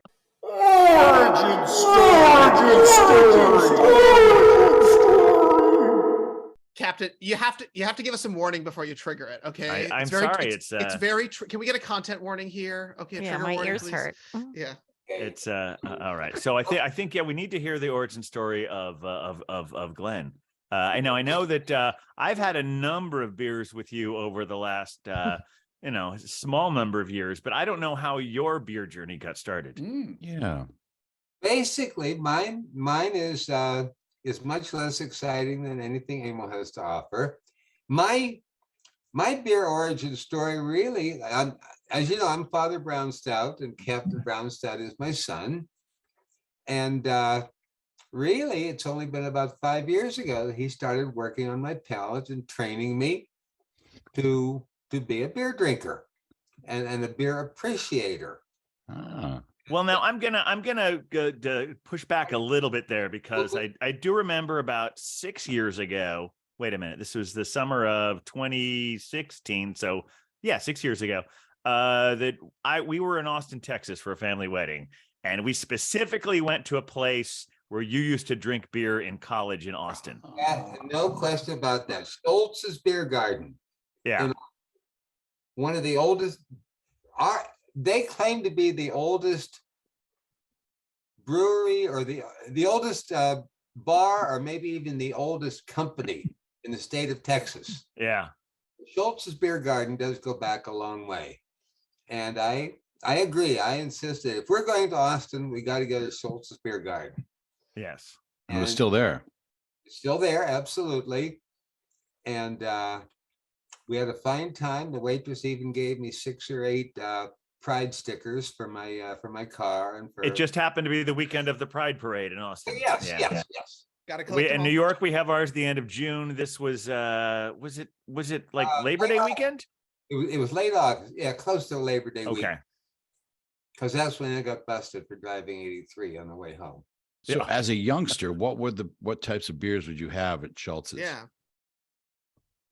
Captain, you have to give us some warning before you trigger it, okay? I'm It's very- sorry, It's it's, very. Can we get a content warning here? Okay, a Yeah, trigger my warning, ears please. hurt. Yeah. It's all right. So I think yeah, we need to hear the origin story of Glenn. I know that I've had a number of beers with you over the last small number of years, but I don't know how your beer journey got started. Mm. Yeah. Basically, mine is much less exciting than anything Emil has to offer. My beer origin story really, as you know, I'm Father Brown Stout, and Captain Brown Stout is my son. And really, it's only been about 5 years ago that he started working on my palate and training me to be a beer drinker and a beer appreciator. Ah. Well, now I'm gonna push back a little bit there, because I do remember about 6 years ago. Wait a minute, this was the summer of 2016. So yeah, 6 years ago. We were in Austin, Texas for a family wedding, and we specifically went to a place where you used to drink beer in college in Austin. Yeah, no question about that. Stoltz's Beer Garden, Yeah. And one of the oldest. They claim to be the oldest brewery, or the oldest bar, or maybe even the oldest company in the state of Texas. Yeah. Schultz's Beer Garden does go back a long way. And I agree. I insist that if we're going to Austin, we got to go to Schultz's Beer Garden. Yes. It was still there. It's still there, absolutely. And We had a fine time. The waitress even gave me 6 or 8 pride stickers for my car and for. It just happened to be the weekend of the Pride Parade in Austin. Yes, Yeah. yes. Got to We collect in New York, we have ours the end of June. This was it like Labor Day weekend? It was late August, yeah, close to Labor Day week, Okay. because that's when I got busted for driving 83 on the way home. So Yeah. as a youngster, what types of beers would you have at Schultz's? Yeah.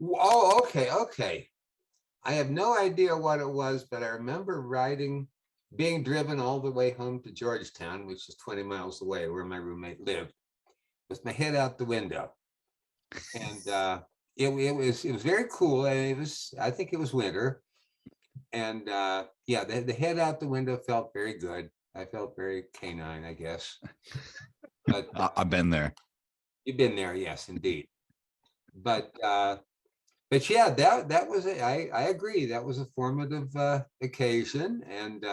Oh, okay. I have no idea what it was, but I remember being driven all the way home to Georgetown, which is 20 miles away where my roommate lived, with my head out the window. And it was very cool. And I think it was winter. And yeah, the head out the window felt very good. I felt very canine, I guess. But I've been there. you've been there, yes, indeed. But yeah, that was it. I agree. That was a formative occasion, and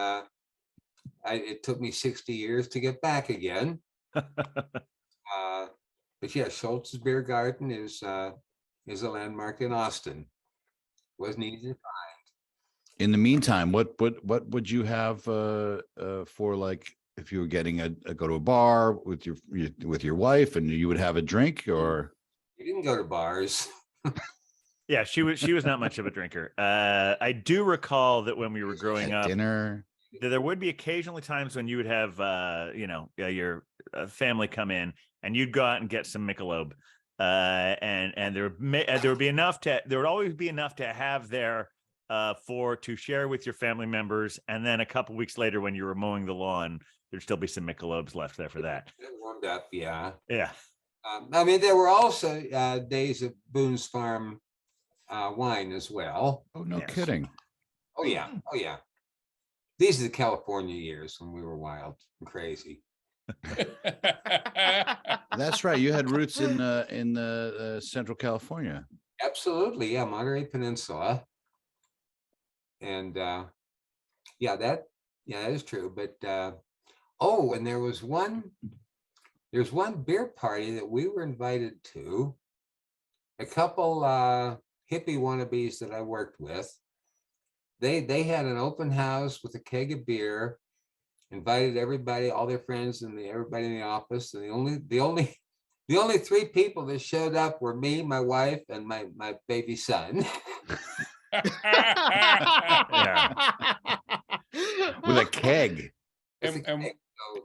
it took me 60 years to get back again. But yeah, Schultz's Beer Garden is a landmark in Austin. Wasn't easy to find. In the meantime, what would you have for, like, if you were getting go to a bar with your wife and you would have a drink? Or We didn't go to bars. Yeah, she was not much of a drinker. I do recall that when we were growing at up, dinner? there would be occasionally times when you would have your family come in and you'd go out and get some Michelob, and there would always be enough to have there to share with your family members, and then a couple weeks later when you were mowing the lawn, there'd still be some Michelobs left there for that. It warmed up, yeah. Yeah. I mean, there were also days of Boone's Farm wine as well. Oh, no Yes. kidding. Oh yeah. These are the California years when we were wild and crazy. That's right. You had roots in Central California. Absolutely, yeah, Monterey Peninsula. And yeah, that is true. But and there's one beer party that we were invited to. A couple hippie wannabes that I worked with. They had an open house with a keg of beer, invited everybody, all their friends, and everybody in the office. And the only 3 people that showed up were me, my wife, and my baby son. With a keg. And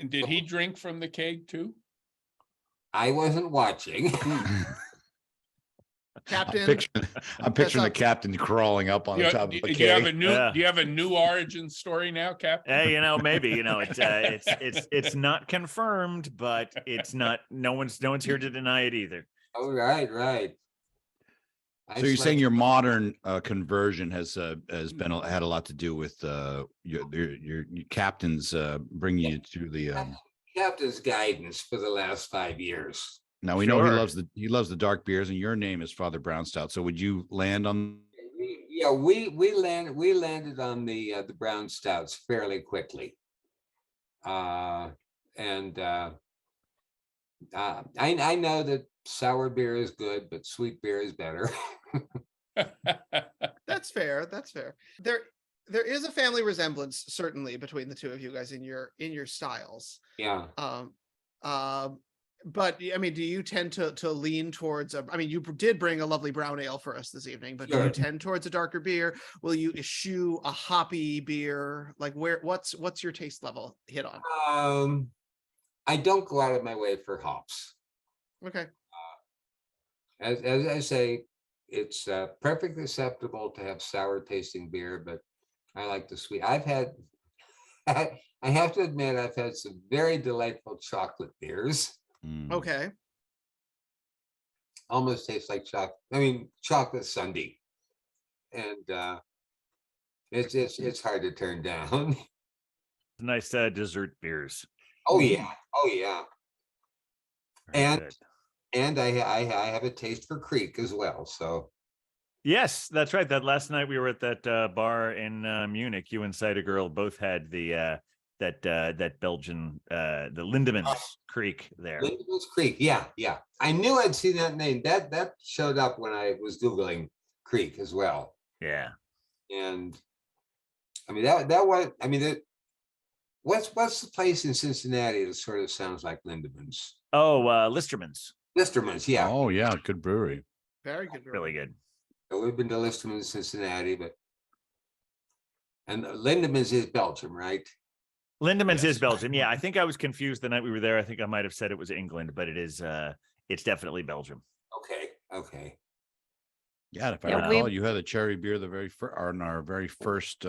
did he drink from the keg too? I wasn't watching. Captain. I'm picturing the captain crawling up on the top of the keg. Do you have a new origin story now, Captain? Hey, maybe it's not confirmed, but it's not. No one's here to deny it either. Oh, right. So you're saying your modern conversion has had a lot to do with your captain's bringing you to the captain's guidance for the last 5 years. Now we know he loves the dark beers, and your name is Father Brown Stout. So would you land on? We landed on the brown stouts fairly quickly, and I know that sour beer is good, but sweet beer is better. That's fair. There is a family resemblance certainly between the two of you guys in your styles. Yeah. But I mean, do you tend to lean towards you did bring a lovely brown ale for us this evening, but Sure. Do you tend towards a darker beer? Will you eschew a hoppy beer? Like what's your taste level hit on? I don't go out of my way for hops. Okay. As I say, it's perfectly acceptable to have sour tasting beer, but I like the sweet. I have to admit, I've had some very delightful chocolate beers. Okay. Almost tastes like chocolate sundae, and it's hard to turn down. Nice dessert beers. Oh yeah. Very And good. And I have a taste for Creek as well. So Yes, that's right. That last night we were at that bar in Munich. You and Cider Girl both had the that Belgian the Lindemans Creek there. Lindemans Creek, yeah. I knew I'd seen that name. That showed up when I was Googling Creek as well. Yeah. And I mean that was I mean that what's the place in Cincinnati that sort of sounds like Lindemans? Oh, Listerman's. Listerman's, yeah. Oh, yeah, good brewery. Very good. Really good. We've been to Listerman's Cincinnati, and Lindemans is Belgium, right? Lindemans Yes. is Belgium. Yeah, I think I was confused the night we were there. I think I might have said it was England, but it's definitely Belgium. Okay. Yeah, if I Yeah, recall, you had a cherry beer the very first on our very first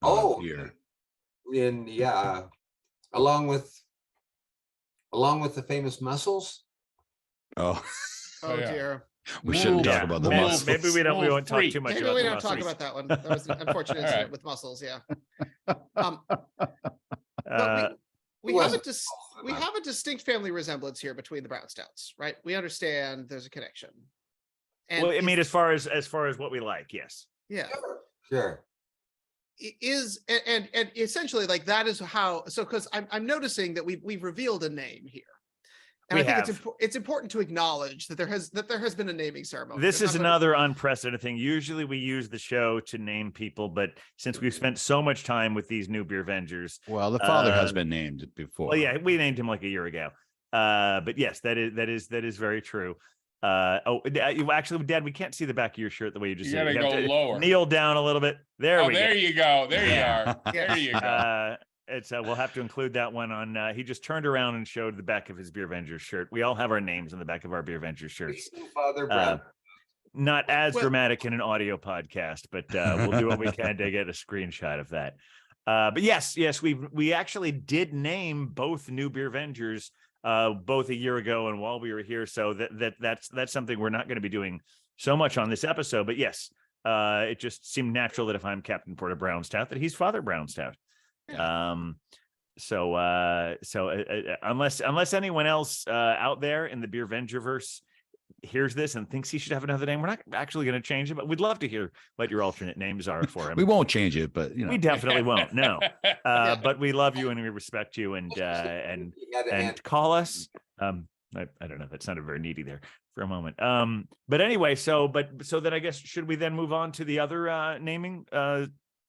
Oh, year. and yeah, along with the famous mussels. Oh, Oh yeah. dear. we shouldn't Yeah, talk about the maybe- mussels. maybe we Little won't talk freak. too much Maybe about we the don't talk mussels. about that one. That was an unfortunate All incident right. with mussels. Yeah. Um, Uh, but we Who have was it? we have a distinct family resemblance here between the brown stouts, right? We understand there's a connection. And well, I mean, is- as far as what we like, yes. yeah, Sure. is and essentially like that is how. So because I'm noticing that we've revealed a name here, and We I think have. it's important to acknowledge that there has been a naming ceremony. This There's is not been- another unprecedented thing. Usually we use the show to name people, but since we've spent so much time with these new Beervengers, Well, the father has Uh, been named before. well, yeah, we named him like a year ago. But yes, that is very true. Actually, Dad, we can't see the back of your shirt the way you just You said it. gotta have go to lower. kneel down a little bit. There Oh, we there go. you go. There you Yeah. are. There you go. It's we'll have to include that one on. He just turned around and showed the back of his Beervengers shirt. We all have our names on the back of our Beervengers shirts. Father Brown. Not as Well- dramatic in an audio podcast, but we'll do what we can to get a screenshot of that. But yes, we actually did name both new Beervengers both a year ago and while we were here. So that's something we're not going to be doing so much on this episode. But yes, it just seemed natural that if I'm Captain Porter Brown Stout, that he's Father Brown Stout. So unless anyone else out there in the Beervengerverse hears this and thinks he should have another name, we're not actually going to change it, but we'd love to hear what your alternate names are for him. We won't change it, but you know, We definitely won't. No, Yeah. but we love you and we respect you and You had to answer. call us. I don't know. That sounded very needy there for a moment. But anyway, so then I guess should we then move on to the other naming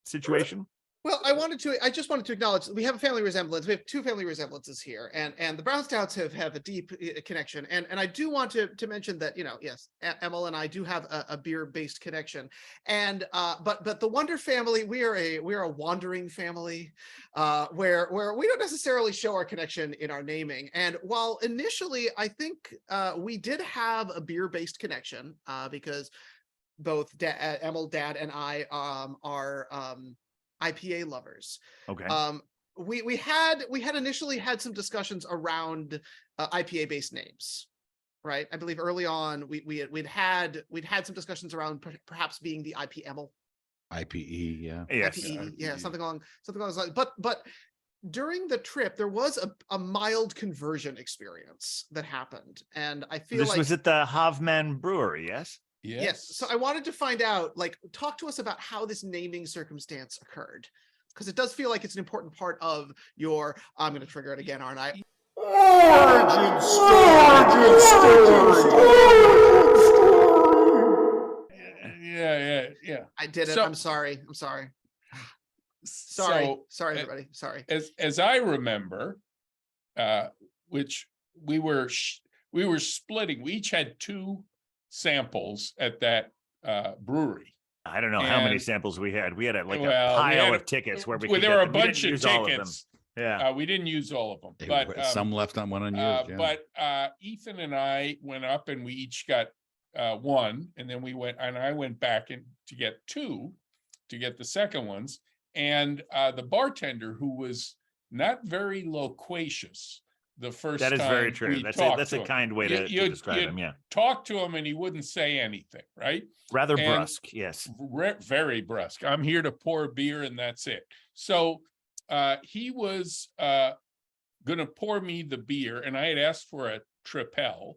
situation? Well, I just wanted to acknowledge that we have a family resemblance. We have two family resemblances here, and the Brown Stouts have a deep connection. And I do want to mention that, yes, Emil and I do have a beer-based connection. And but the Wonder family, we are a wandering family, where we don't necessarily show our connection in our naming. And while initially I think we did have a beer-based connection, because both Emil, Dad, and I are IPA lovers. Okay. We had initially had some discussions around IPA based names, right? I believe early on we'd had some discussions around perhaps being the IPML, IPE, yeah. Yes. IPE, yeah, something along those lines. But during the trip, there was a mild conversion experience that happened, and I feel This like was at the Havman Brewery, yes? Yes. So I wanted to find out, talk to us about how this naming circumstance occurred, because it does feel like it's an important part of your. I'm going to trigger it again, aren't I? Yeah. I did it. So- I'm sorry. Sorry, everybody. Sorry. As I remember, which we were splitting. We each had two samples at that brewery. I don't know how many And- samples we had. We had a we pile had of tickets where we Well, could there get were a them. We didn't bunch of use all them. tickets. Yeah. We didn't use all of them, Hey, but some left on one unused. Yeah. but Ethan and I went up and we each got one, and then I went back to get two, to get the second ones. And the bartender, who was not very loquacious the first That is time very true. we That's talked a to him. kind way to describe you'd him. Yeah. talk to him and he wouldn't say anything, right? Rather and- brusque. Yes. Very brusque. I'm here to pour beer and that's it. So he was gonna pour me the beer, and I had asked for a Tripel,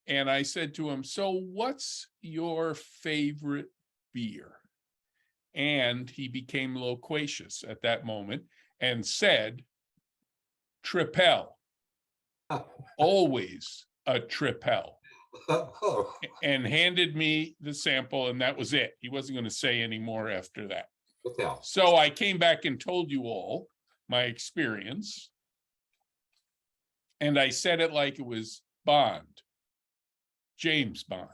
and I said to him, "So what's your favorite beer?" And he became loquacious at that moment and said, "Tripel, always a Tripel." Oh, and handed me the sample, and that was it. He wasn't going to say any more after that. what the hell? So I came back and told you all my experience. And I said it like it was Bond, James Bond.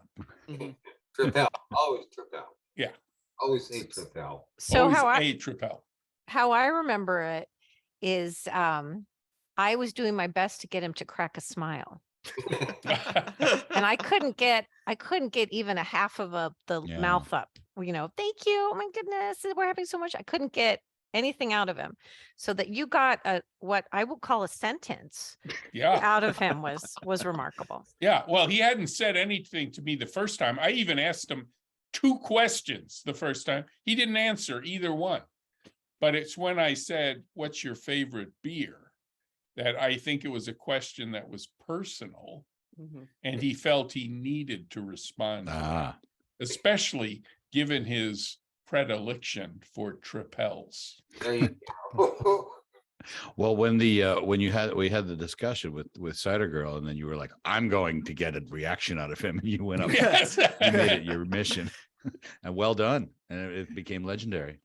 Mhm. Tripel, always Tripel. Yeah. Always say Tripel. So Always how I a Tripel. how I remember it is I was doing my best to get him to crack a smile. And I couldn't get even a half of the Yeah. mouth up. Thank you. Oh my goodness, we're having so much. I couldn't get anything out of him. So that you got what I will call a sentence Yeah. out of him was remarkable. Yeah. Well, he hadn't said anything to me the first time. I even asked him 2 questions the first time. He didn't answer either one. But it's when I said, "What's your favorite beer?" that I think it was a question that was personal, Mhm. and he felt he needed to respond, especially given his predilection for tripels. There you go. Well, when we had the discussion with Cider Girl, and then you were like, "I'm going to get a reaction out of him," and you went up, Yes. you made it your mission, and well done, and it became legendary.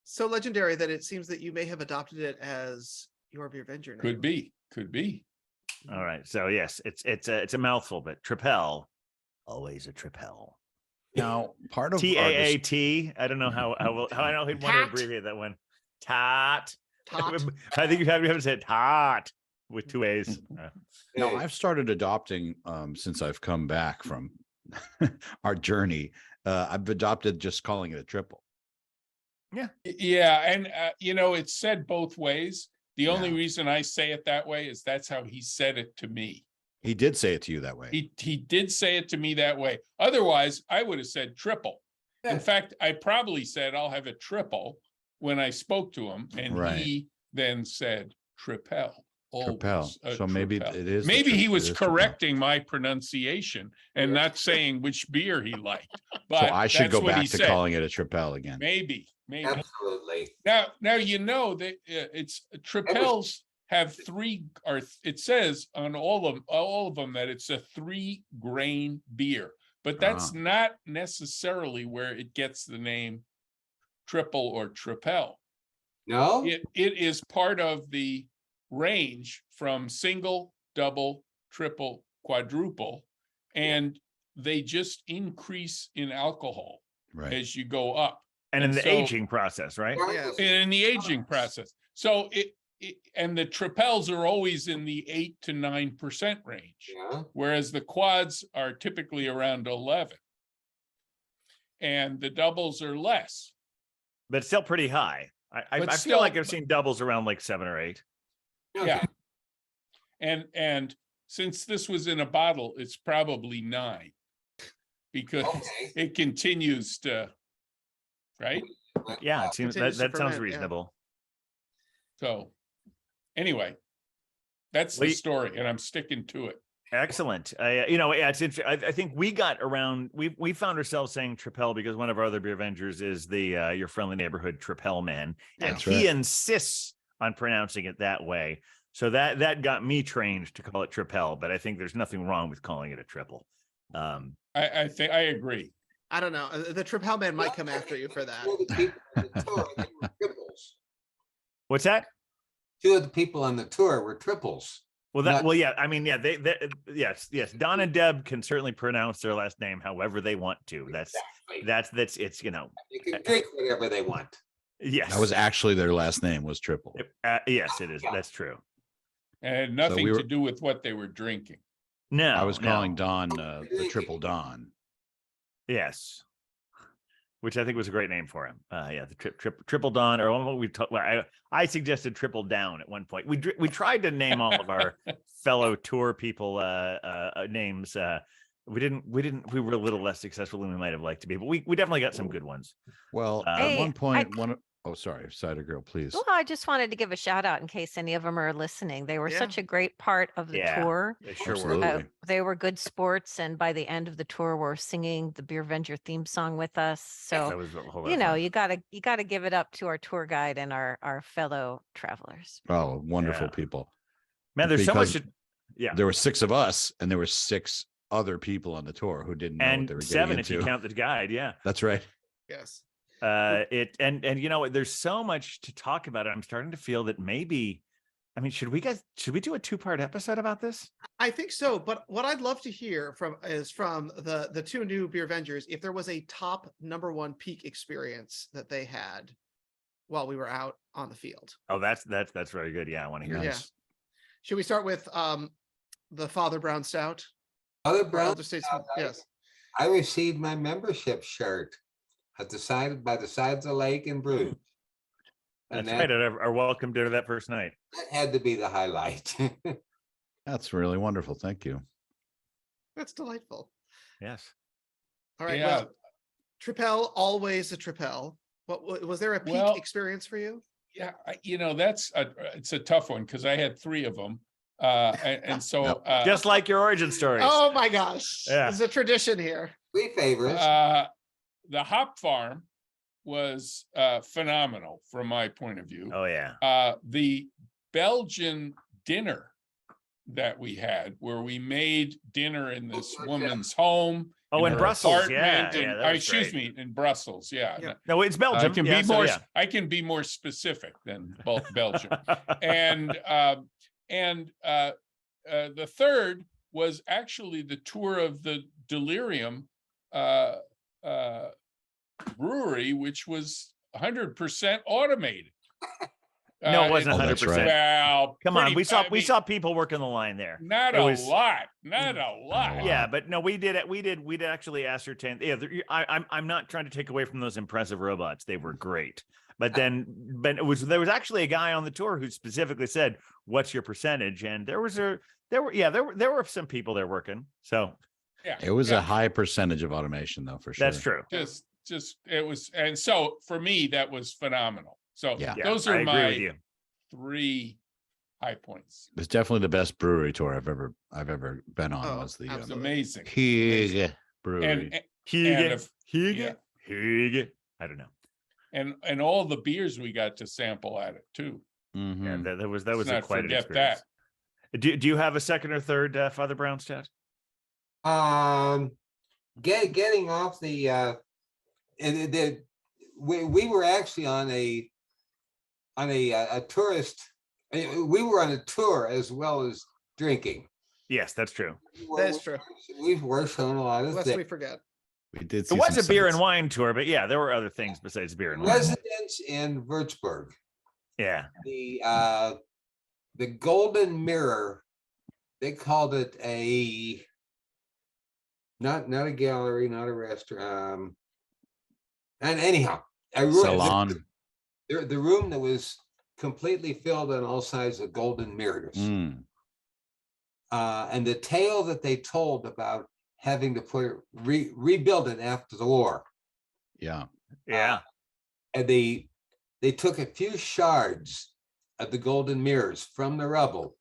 So legendary that it seems that you may have adopted it as your Beervenger name. Could be. All right. So yes, it's a mouthful, but Tripel, always a Tripel. Now, part of TAAT. I don't know how I know he'd want to Tat. abbreviate that one. Tot. Tot. I think you have to say tot with 2 A's. Now, Hey, I've started adopting since I've come back from our journey. I've adopted just calling it a triple. Yeah. And, it's said both ways. The only Yeah. reason I say it that way is that's how he said it to me. He did say it to you that way. He did say it to me that way. Otherwise, I would have said triple. In Yeah. fact, I probably said I'll have a triple when I spoke to him, and Right. he then said tripel. Tripel. Always a So maybe tripel. it is. Maybe he was it is tripel. correcting my pronunciation and not saying which beer he liked. So But I should that's go what he back to said. calling it a tripel again. Maybe. absolutely. Now that it's tripels have 3, or it says on all of them that it's a 3-grain beer, but that's not necessarily where it gets the name triple or tripel. No? It is part of the range from single, double, triple, quadruple, and they just increase in alcohol Right. as you go up. And in And the so- aging process, right? Yeah. In the aging process. So and the tripels are always in the 8 to 9% range, Yeah. whereas the quads are typically around 11. And the doubles are less. But still pretty high. I But feel still- like I've seen doubles around like 7 or 8. Okay. Yeah. And since this was in a bottle, it's probably 9. Because Okay. it continues to, right? Yeah, it seems Continues to that sounds ferment, yeah. reasonable. So anyway, that's Well, the story, and I'm sticking to it. Excellent. It's interesting. I think we got around. We found ourselves saying Tripel because one of our other Beervengers is the your friendly neighborhood Tripel man, and That's he right. insists on pronouncing it that way. So that got me trained to call it Tripel. But I think there's nothing wrong with calling it a triple. I think I agree. I don't know. The Tripel man might come after you for that. Two of the people on the tour, they were triples. What's that? 2 of the people on the tour were triples. Well, Not- yeah. I mean, yeah. Yes. Don and Deb can certainly pronounce their last name however they want to. Exactly. It's You can drink whatever they want. yes. That was actually their last name was triple. Yes, it is. Yeah. That's true. And it had nothing we were- to do with what they were drinking. No, I was calling no. Don the triple Don. Yes, which I think was a great name for him. The triple Don, or what we talked. I suggested triple down at one point. We tried to name all of our fellow tour people names. We were a little less successful than we might have liked to be, but we definitely got some good ones. Well, at Hey, one point, oh, sorry, Cider Girl, please. Well, I just wanted to give a shout out in case any of them are listening. They were Yeah. such a great part of the Yeah. tour. They sure Absolutely. were. They were good sports, and by the end of the tour, were singing the Beervenger theme song with us. That So was a whole lot you of know, fun. you gotta give it up to our tour guide and our fellow travelers. Oh, wonderful Yeah. people. Man, there's so much. because Yeah. There were 6 of us, and there were 6 other people on the tour who didn't know what they were And getting 7 if you into. count the guide. Yeah. That's right. Yes. It and you know what? There's so much to talk about. I'm starting to feel that maybe, I mean, should we do a 2-part episode about this? I think so, but what I'd love to hear from the two new Beervengers, if there was a top number one peak experience that they had while we were out on the field. Oh, that's very good. Yeah, I want to hear Yeah. this. Should we start with the Father Brown Stout? Other Or brown, Elder Statesman? Yes. I received my membership shirt by the side of the lake in Bruges. And That's right. At our welcome dinner that first night. that had to be the highlight. That's really wonderful. Thank you. That's delightful. Yes. All right. Yeah. Well, Tripel, always a Tripel. What was there a peak Well, experience for you? Yeah, it's a tough one because I had 3 of them. And so Just like your origin stories. Oh my gosh. Yeah. There's a tradition here. 3 favors. The hop farm was phenomenal from my point of view. Oh yeah. The Belgian dinner that we had, where we made dinner in this woman's home. Oh, in her Brussels. Yeah. apartment, Yeah. and- that was excuse great. me, in Brussels. Yeah. Yeah. No, it's Belgium. I can Yeah, be so more. yeah. I can be more specific than Belgium. And the third was actually the tour of the Delirium brewery, which was 100% automated. No, it wasn't Oh, that's 100%. right. Well, Come on, pretty- we saw people working the line there. not it a was- lot, not a lot. Wow. Yeah, but no, we did it. We'd actually ascertain. Yeah, I'm not trying to take away from those impressive robots. They were great. But there was actually a guy on the tour who specifically said, "What's your percentage?" And there were some people there working. So Yeah, It was yeah. a high percentage of automation, though, for sure. that's true. Just it was, and so for me that was phenomenal. So Yeah. Yeah, those I are agree my with you. 3 high points. It's definitely the best brewery tour I've ever been on. Oh, Was the It was absolutely. amazing. Hieg Brewery. And Hiege, yeah. Hiege. I don't know. and all the beers we got to sample at it too. Mhm. Yeah, that was Let's not quite an forget experience. Do you have a second or third Father Brown stat? Getting off the we were actually on a tourist. We were on a tour as well as drinking. Yes, that's true. That is true. We were shown a lot of Lest things. we forget. We did. It See was some a beer and sights. wine tour, but yeah, there were other things besides beer and wine. Residents in Würzburg, Yeah. the Golden Mirror, they called it not a gallery, not a restaurant. And anyhow, Salon. the room that was completely filled on all sides with golden mirrors. Mm. And the tale that they told about having to rebuild it after the war. Yeah. Yeah. And they took a few shards of the golden mirrors from the rubble.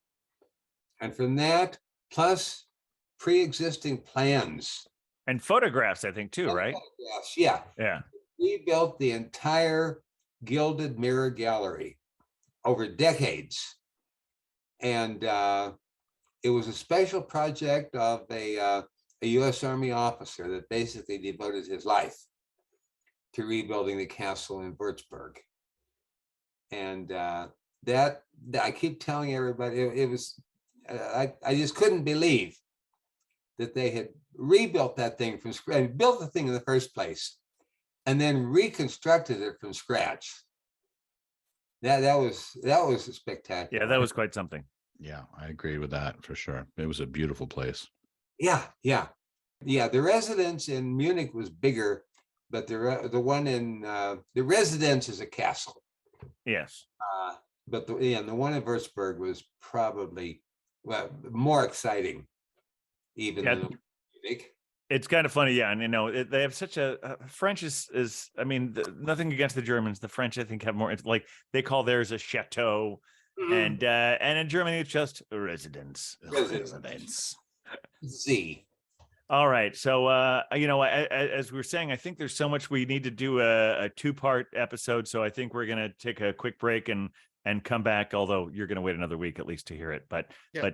And from that, plus pre-existing plans. And photographs, I think, too, right? Yes, yeah. Yeah. Rebuilt the entire gilded mirror gallery over decades. And it was a special project of a U.S. Army officer that basically devoted his life to rebuilding the castle in Würzburg. And that I keep telling everybody, it was, I just couldn't believe that they had rebuilt that thing from scratch, built the thing in the first place, and then reconstructed it from scratch. That was spectacular. Yeah, that was quite something. Yeah, I agree with that for sure. It was a beautiful place. Yeah. The residence in Munich was bigger, but the one in the residence is a castle. Yes. But the one in Würzburg was probably more exciting, even Yeah. than Munich. It's kind of funny, yeah, and you know they have such a French is I mean nothing against the Germans. The French I think have more, it's like they call theirs a chateau, and in Germany it's just a residence. Residence. Z. All right, so you know, as we were saying, I think there's so much we need to do a 2-part episode. So I think we're gonna take a quick break and and come back. Although you're going to wait another week at least to hear it, but Yeah.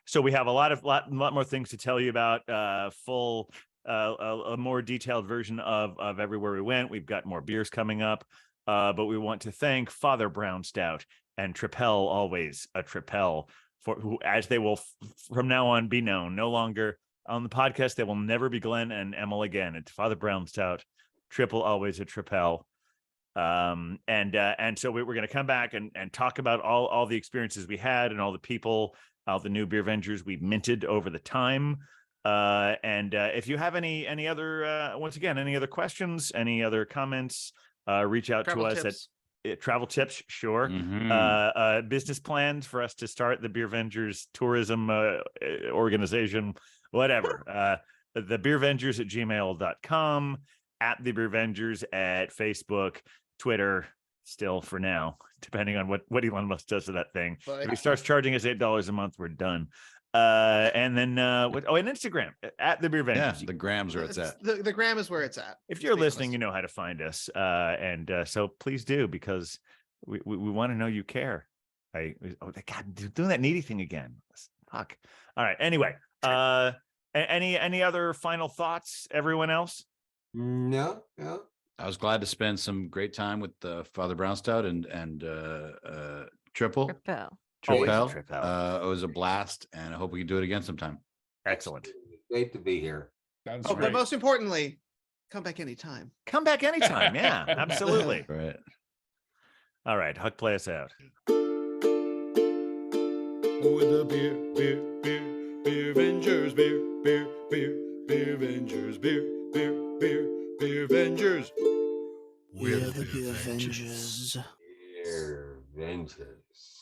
so we have a lot more things to tell you about. Full a more detailed version of everywhere we went. We've got more beers coming up, but we want to thank Father Brown Stout and Tripel, always a Tripel, for who, as they will from now on be known, no longer on the podcast. They will never be Glenn and Emil again. It's Father Brown Stout, triple, always a Tripel. And so we're going to come back and talk about all the experiences we had and all the people, all the new Beervengers we've minted over the time. And if you have any other, once again, any other questions, any other comments, reach out Travel to us tips. at travel tips. Sure. Mhm. Business plans for us to start the Beervengers tourism organization, whatever. The Beervengers at gmail.com, at the Beervengers at Facebook, Twitter, still for now, depending on what Elon Musk does to that thing. But If he starts charging us $8 a month, we're done. And then and Instagram at the Yeah, Beervengers. the grams where it's at. the gram is where it's at. If you're listening, you know how to find us. And so please do, because we want to know you care. God, doing that needy thing again. Fuck. All right. Anyway, any other final thoughts, everyone else? No. I was glad to spend some great time with Father Brown Stout and Triple. Triple. Always a Tripel. Tripel. It was a blast, and I hope we can do it again sometime. Excellent. Great to be here. Sounds But great. most importantly, come back anytime. Come back anytime. Yeah, absolutely. Right. All right, Huck, play us out. With the Beervengers, Beervengers, Beervengers. We're the Beervengers. Beervengers.